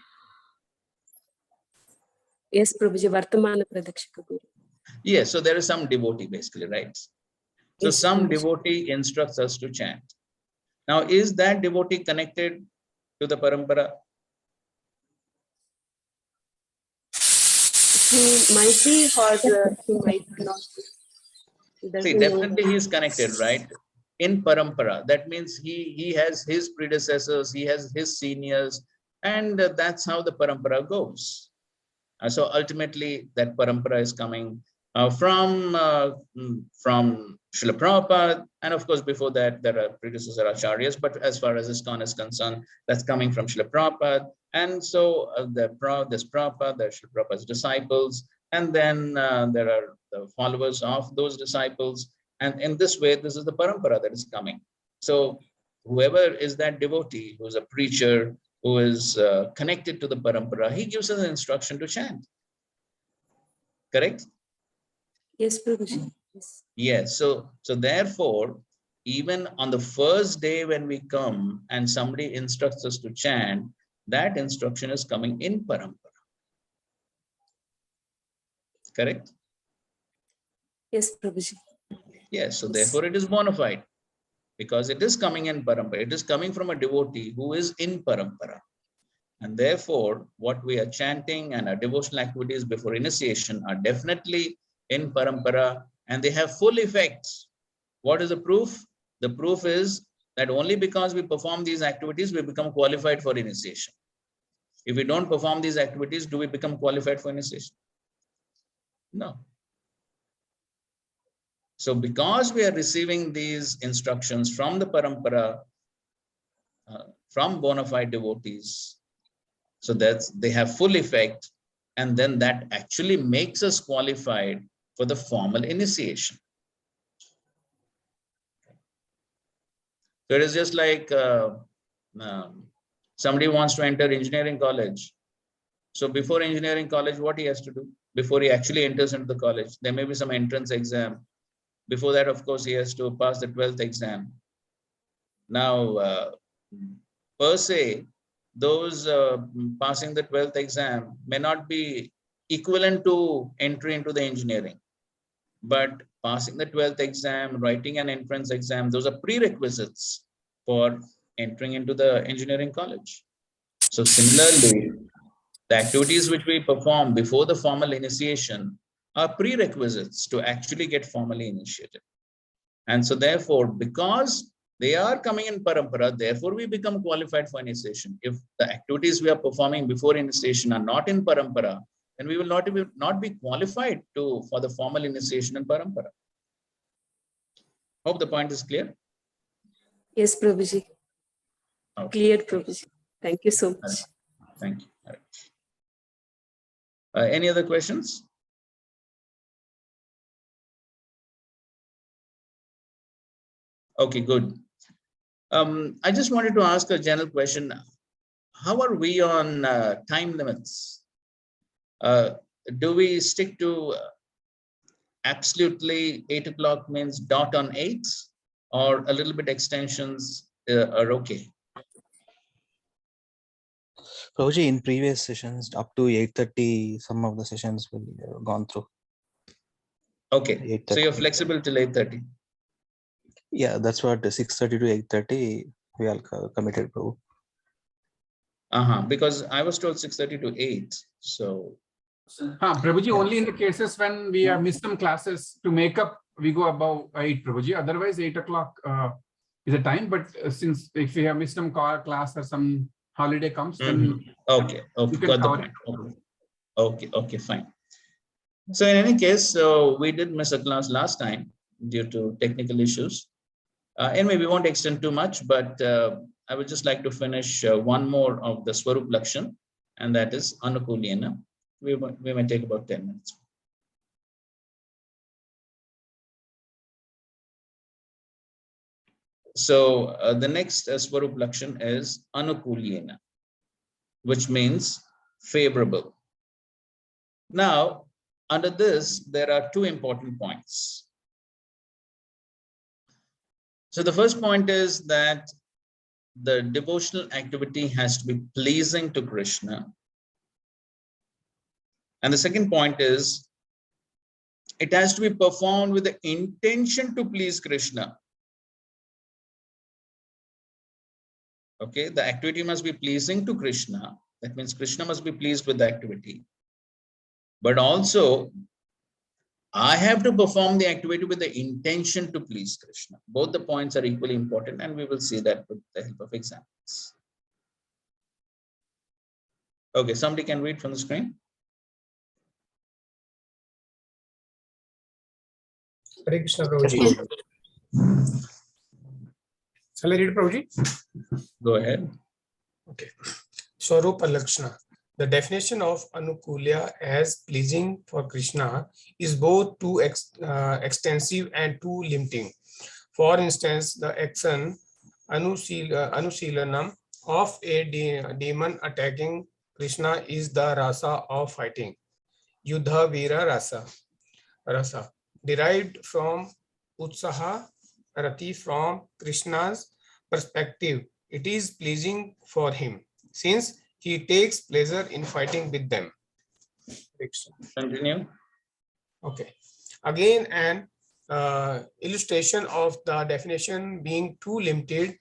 [SPEAKER 9] Yes, Prabhuji, Vartamana Pradakshaka Guru.
[SPEAKER 1] Yes, so there is some devotee basically, right? So
[SPEAKER 9] Yes,
[SPEAKER 1] some
[SPEAKER 9] Prabhuji.
[SPEAKER 1] devotee instructs us to chant. Now, is that devotee connected to the parampara?
[SPEAKER 9] He might be, or he might not.
[SPEAKER 1] See, definitely he is connected, right? In parampara, that means he has his predecessors, he has his seniors, and that's how the parampara goes. So ultimately, that parampara is coming from Srila Prabhupada, and of course, before that, there are predecessor acharyas. But as far as ISKCON is concerned, that's coming from Srila Prabhupada, and so there's Prabhupada, there's Srila Prabhupada's disciples, and then there are the followers of those disciples, and in this way, this is the parampara that is coming. So whoever is that devotee, who's a preacher, who is connected to the parampara, he gives us an instruction to chant. Correct?
[SPEAKER 9] Yes, Prabhuji. Yes.
[SPEAKER 1] Yes. So therefore, even on the first day when we come and somebody instructs us to chant, that instruction is coming in parampara. Correct?
[SPEAKER 9] Yes, Prabhuji.
[SPEAKER 1] Yes. So therefore, it is bona fide because it is coming in parampara. It is coming from a devotee who is in parampara. And therefore, what we are chanting and our devotional activities before initiation are definitely in parampara and they have full effects. What is the proof? The proof is that only because we perform these activities, we become qualified for initiation. If we don't perform these activities, do we become qualified for initiation? No. So because we are receiving these instructions from the parampara, from bona fide devotees, so that they have full effect, And then that actually makes us qualified for the formal initiation. So it is just like somebody wants to enter engineering college. So before engineering college, what he has to do? Before he actually enters into the college, there may be some entrance exam. Before that, of course, he has to pass the 12th exam. Now, per se, those passing the 12th exam may not be equivalent to entry into the engineering. But passing the 12th exam, writing an entrance exam, those are prerequisites for entering into the engineering college. So similarly, the activities which we perform before the formal initiation are prerequisites to actually get formally initiated. And so therefore, because they are coming in parampara, therefore we become qualified for initiation. If the activities we are performing before initiation are not in parampara, then we will not be qualified for the formal initiation in parampara. Hope the point is clear.
[SPEAKER 9] Yes, Prabhuji.
[SPEAKER 1] Okay.
[SPEAKER 9] Clear, Prabhuji. Thank you so much.
[SPEAKER 1] Thank you. Any other questions? Okay, good. I just wanted to ask a general question. How are we on time limits? Do we stick to absolutely 8 o'clock means dot on 8, or a little bit extensions are okay?
[SPEAKER 11] Prabhuji, in previous sessions, up to 8:30, some of the sessions will be gone through.
[SPEAKER 1] Okay, so you're flexible till 8:30.
[SPEAKER 11] Yeah, that's what 6:30 to 8:30 we are committed, Prabhu.
[SPEAKER 1] Because I was told 6:30 to 8. So
[SPEAKER 3] Prabhuji, only in the cases when we have missed some classes to make up, we go above 8, Prabhuji. Otherwise, 8 o'clock is the time. But since if we have missed some class or some holiday comes, then
[SPEAKER 1] okay, got the point. Okay, fine. So in any case, we did miss a class last time due to technical issues. Anyway, we won't extend too much, but I would just like to finish one more of the Swarup Lakshan, and that is Anukulena. We may take about 10 minutes. So the next Swarup Lakshan is Anukulena, which means favorable. Now, under this, there are two important points. So the first point is that the devotional activity has to be pleasing to Krishna. And the second point is it has to be performed with the intention to please Krishna. Okay, the activity must be pleasing to Krishna. That means Krishna must be pleased with the activity. But also, I have to perform the activity with the intention to please Krishna. Both the points are equally important, and we will see that with the help of examples. Okay, somebody can read from the screen.
[SPEAKER 7] Hare Krishna, Prabhuji. Shall I read, Prabhuji?
[SPEAKER 1] Go ahead.
[SPEAKER 7] Okay. Swarupa Lakshana. The definition of Anukulya as pleasing for Krishna is both too extensive and too limiting. For instance, the action Anusilanam of a demon attacking Krishna is the rasa of fighting. Yuddha Vira rasa, derived from Utsaha Rati. From Krishna's perspective, it is pleasing for him, since he takes pleasure in fighting with them.
[SPEAKER 1] Continue.
[SPEAKER 7] Okay. Again, an illustration of the definition being too limited,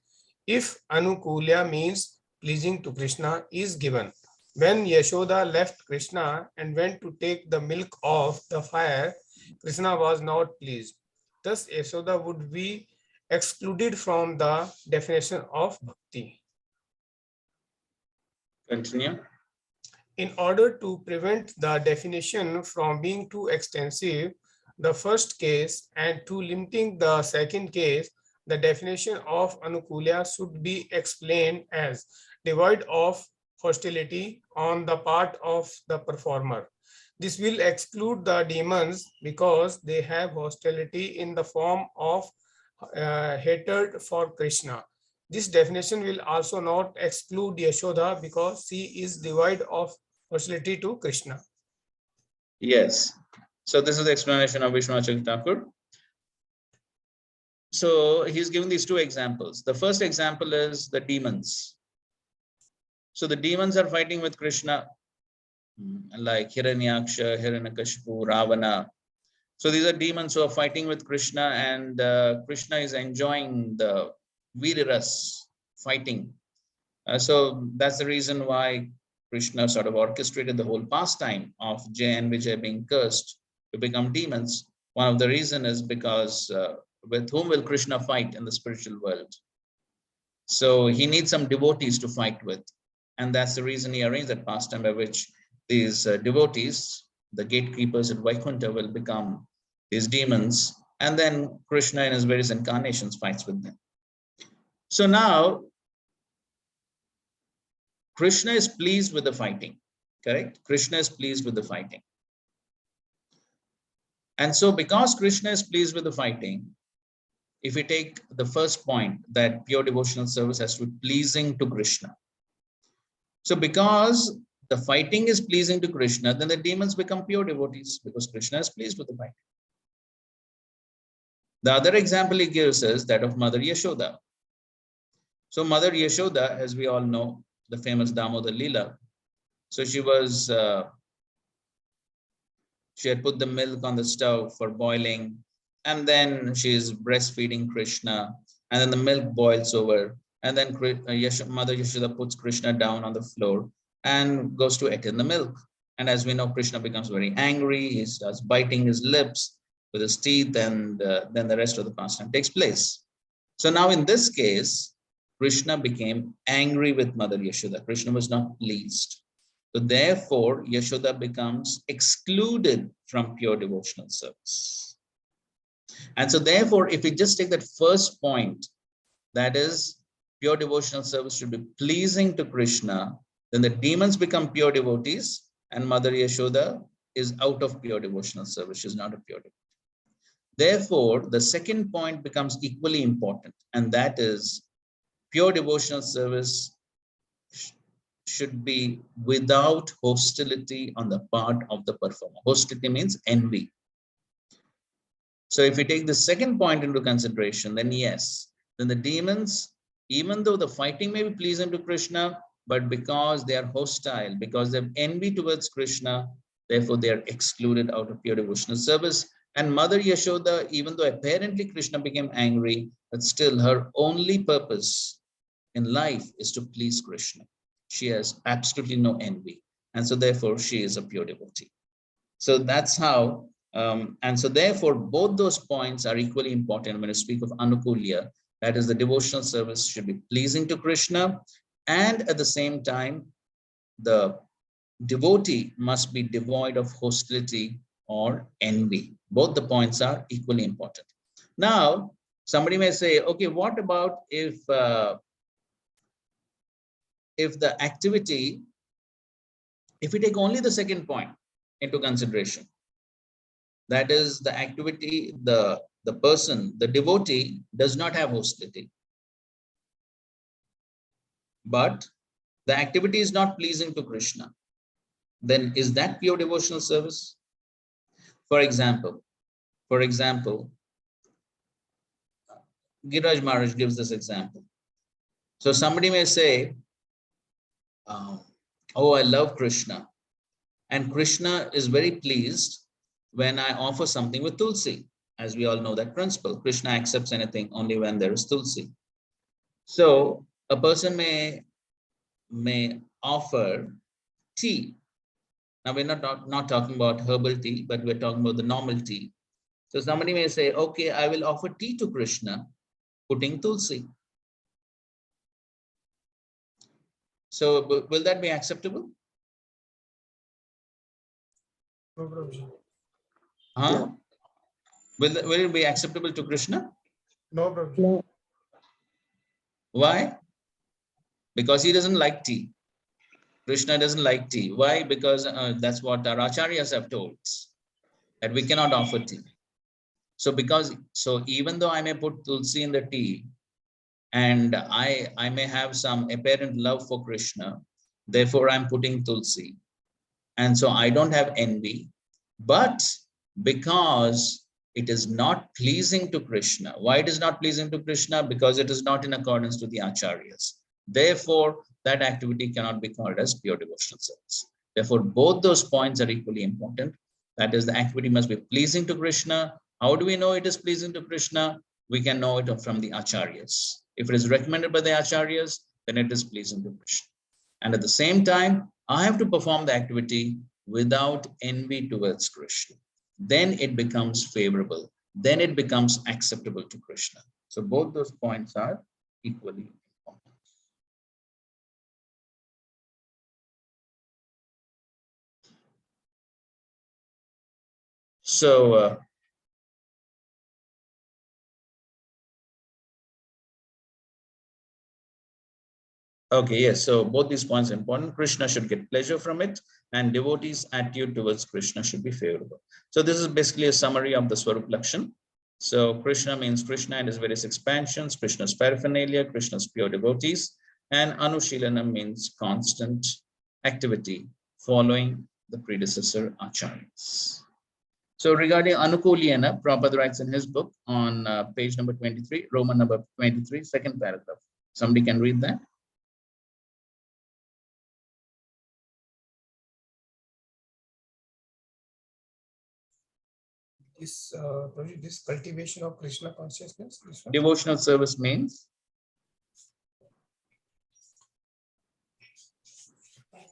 [SPEAKER 7] if Anukulya means pleasing to Krishna, is given. When Yashoda left Krishna and went to take the milk of the fire, Krishna was not pleased. Thus, Yashoda would be excluded from the definition of bhakti.
[SPEAKER 1] Continue.
[SPEAKER 7] In order to prevent the definition from being too extensive, the first case, and to limiting the second case, the definition of Anukulya should be explained as devoid of hostility on the part of the performer. This will exclude the demons because they have hostility in the form of hatred for Krishna. This definition will also not exclude Yashoda because she is devoid of hostility to Krishna.
[SPEAKER 1] Yes. So this is the explanation of Vishwanath Thakur. So he's given these two examples. The first example is the demons. So the demons are fighting with Krishna, like Hiranyaksha, Hiranyakashipu, Ravana. So these are demons who are fighting with Krishna, and Krishna is enjoying the Viriras fighting. So that's the reason why Krishna sort of orchestrated the whole pastime of Jay and Vijay being cursed to become demons. One of the reasons is because with whom will Krishna fight in the spiritual world? So he needs some devotees to fight with. And that's the reason he arranged that pastime by which these devotees, the gatekeepers at Vaikuntha, will become these demons. And then Krishna in his various incarnations fights with them. So now, Krishna is pleased with the fighting, correct? Krishna is pleased with the fighting. And so because Krishna is pleased with the fighting, if we take the first point that pure devotional service has to be pleasing to Krishna. So because the fighting is pleasing to Krishna, then the demons become pure devotees because Krishna is pleased with the fighting. The other example he gives is that of Mother Yashoda. So Mother Yashoda, as we all know, the famous Damodar Leela. So she had put the milk on the stove for boiling, and then she is breastfeeding Krishna, and then the milk boils over, and then Mother Yashoda puts Krishna down on the floor and goes to eat in the milk. And as we know, Krishna becomes very angry. He starts biting his lips with his teeth, and then the rest of the pastime takes place. So now in this case, Krishna became angry with Mother Yashoda. Krishna was not pleased. So therefore, Yashoda becomes excluded from pure devotional service. And so therefore, if we just take that first point, that is, pure devotional service should be pleasing to Krishna, then the demons become pure devotees, and Mother Yashoda is out of pure devotional service. She's not a pure devotee. Therefore, the second point becomes equally important, and that is pure devotional service should be without hostility on the part of the performer. Hostility means envy. So if we take the second point into consideration, then yes, then the demons, even though the fighting may be pleasing to Krishna, but because they are hostile, because they have envy towards Krishna, therefore they are excluded out of pure devotional service. And Mother Yashoda, even though apparently Krishna became angry, but still her only purpose in life is to please Krishna. She has absolutely no envy. And so therefore she is a pure devotee. So that's how, and so therefore both those points are equally important when you speak of Anukulya. That is, the devotional service should be pleasing to Krishna, and at the same time, the devotee must be devoid of hostility or envy. Both the points are equally important. Now, somebody may say, okay, what about if the activity, if we take only the second point into consideration, that is the activity, the person, the devotee does not have hostility, but the activity is not pleasing to Krishna, then is that pure devotional service? For example, Giraj Maharaj gives this example. So somebody may say, oh, I love Krishna, and Krishna is very pleased when I offer something with Tulsi. As we all know that principle, Krishna accepts anything only when there is Tulsi. So a person may offer tea. Now we're not talking about herbal tea, but we're talking about the normal tea. So somebody may say, okay, I will offer tea to Krishna, putting Tulsi. So will that be acceptable?
[SPEAKER 7] No problem.
[SPEAKER 1] Huh? Will it be acceptable to Krishna?
[SPEAKER 7] No problem.
[SPEAKER 1] Why? Because he doesn't like tea. Krishna doesn't like tea. Why? Because that's what our acharyas have told us, that we cannot offer tea. So even though I may put tulsi in the tea, and I may have some apparent love for Krishna, therefore I'm putting tulsi. And so I don't have envy, but because it is not pleasing to Krishna. Why it is not pleasing to Krishna? Because it is not in accordance to the acharyas. Therefore, that activity cannot be called as pure devotional service. Therefore, both those points are equally important. That is, the activity must be pleasing to Krishna. How do we know it is pleasing to Krishna? We can know it from the acharyas. If it is recommended by the acharyas, then it is pleasing to Krishna. And at the same time, I have to perform the activity without envy towards Krishna. Then it becomes favorable. Then it becomes acceptable to Krishna. So both those points are equally important. So, okay, yes, so both these points are important. Krishna should get pleasure from it, and devotees' attitude towards Krishna should be favorable. So this is basically a summary of the Swarup Lakshan. So Krishna means Krishna and his various expansions, Krishna's paraphernalia, Krishna's pure devotees, and Anushilanam means constant activity following the predecessor acharyas. So regarding Anukulyana, Prabhupada writes in his book on page number 23, Roman number 23, second paragraph. Somebody can read that?
[SPEAKER 7] This cultivation of Krishna consciousness.
[SPEAKER 1] Devotional service means?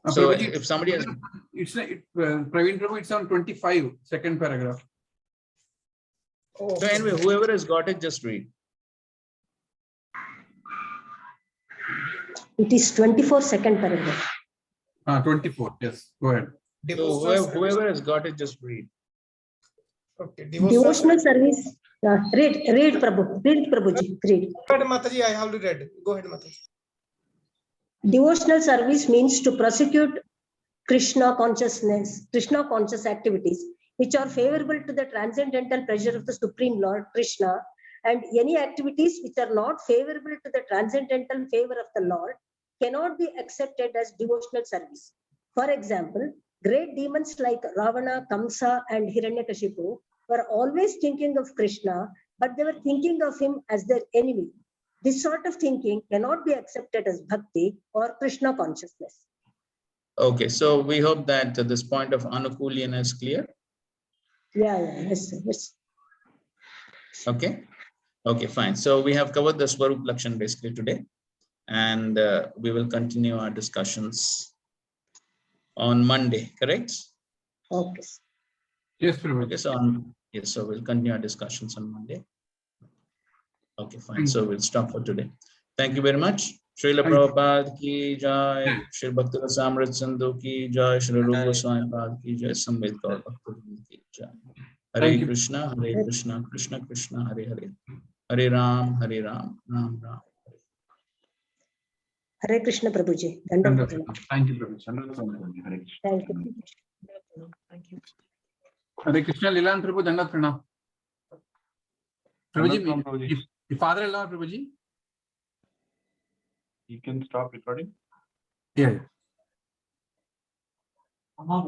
[SPEAKER 1] So if somebody has...
[SPEAKER 3] It's Praveen Prabhu, it's on 25, second paragraph.
[SPEAKER 7] Oh,
[SPEAKER 1] so anyway, whoever has got it, just read.
[SPEAKER 4] It is 24 second paragraph.
[SPEAKER 3] 24, yes, go ahead.
[SPEAKER 1] So whoever has got it, just read.
[SPEAKER 7] Okay.
[SPEAKER 4] Devotional service. Read Prabhu. Read Prabhuji. Read.
[SPEAKER 7] Go ahead, Mataji. I have read. Go ahead, Mataji.
[SPEAKER 4] Devotional service means to prosecute Krishna consciousness, Krishna conscious activities, which are favorable to the transcendental pleasure of the Supreme Lord Krishna, and any activities which are not favorable to the transcendental favor of the Lord cannot be accepted as devotional service. For example, great demons like Ravana, Kamsa, and Hiranyakashipu were always thinking of Krishna, but they were thinking of him as their enemy. This sort of thinking cannot be accepted as bhakti or Krishna consciousness.
[SPEAKER 1] Okay, so we hope that this point of Anukulyana is clear.
[SPEAKER 4] Yes.
[SPEAKER 1] Okay. Okay, fine. So we have covered the Swarup Lakshan basically today, and we will continue our discussions on Monday, correct?
[SPEAKER 4] Okay.
[SPEAKER 3] Yes, Prabhu.
[SPEAKER 1] Okay, so we'll continue our discussions on Monday. Okay, fine. So we'll stop for today. Thank you very much. Srila Prabhupada ki jai, Shri Bhakti Rasamrit Sindhu ki jai, Shri Rupa Goswami Pad ki jai, Samved Gaur Bhakti ki jai. Hare Krishna, Krishna Krishna, Hare Hare. Hare Ram, Ram Ram.
[SPEAKER 4] Hare Krishna Prabhuji.
[SPEAKER 3] Thank you, Prabhu.
[SPEAKER 4] Thank you.
[SPEAKER 5] Thank you.
[SPEAKER 3] Hare Krishna, Lilananda Prabhu, Dandat Pranam. Prabhuji, your father-in-law, Prabhuji?
[SPEAKER 12] You can stop recording.
[SPEAKER 3] Yeah.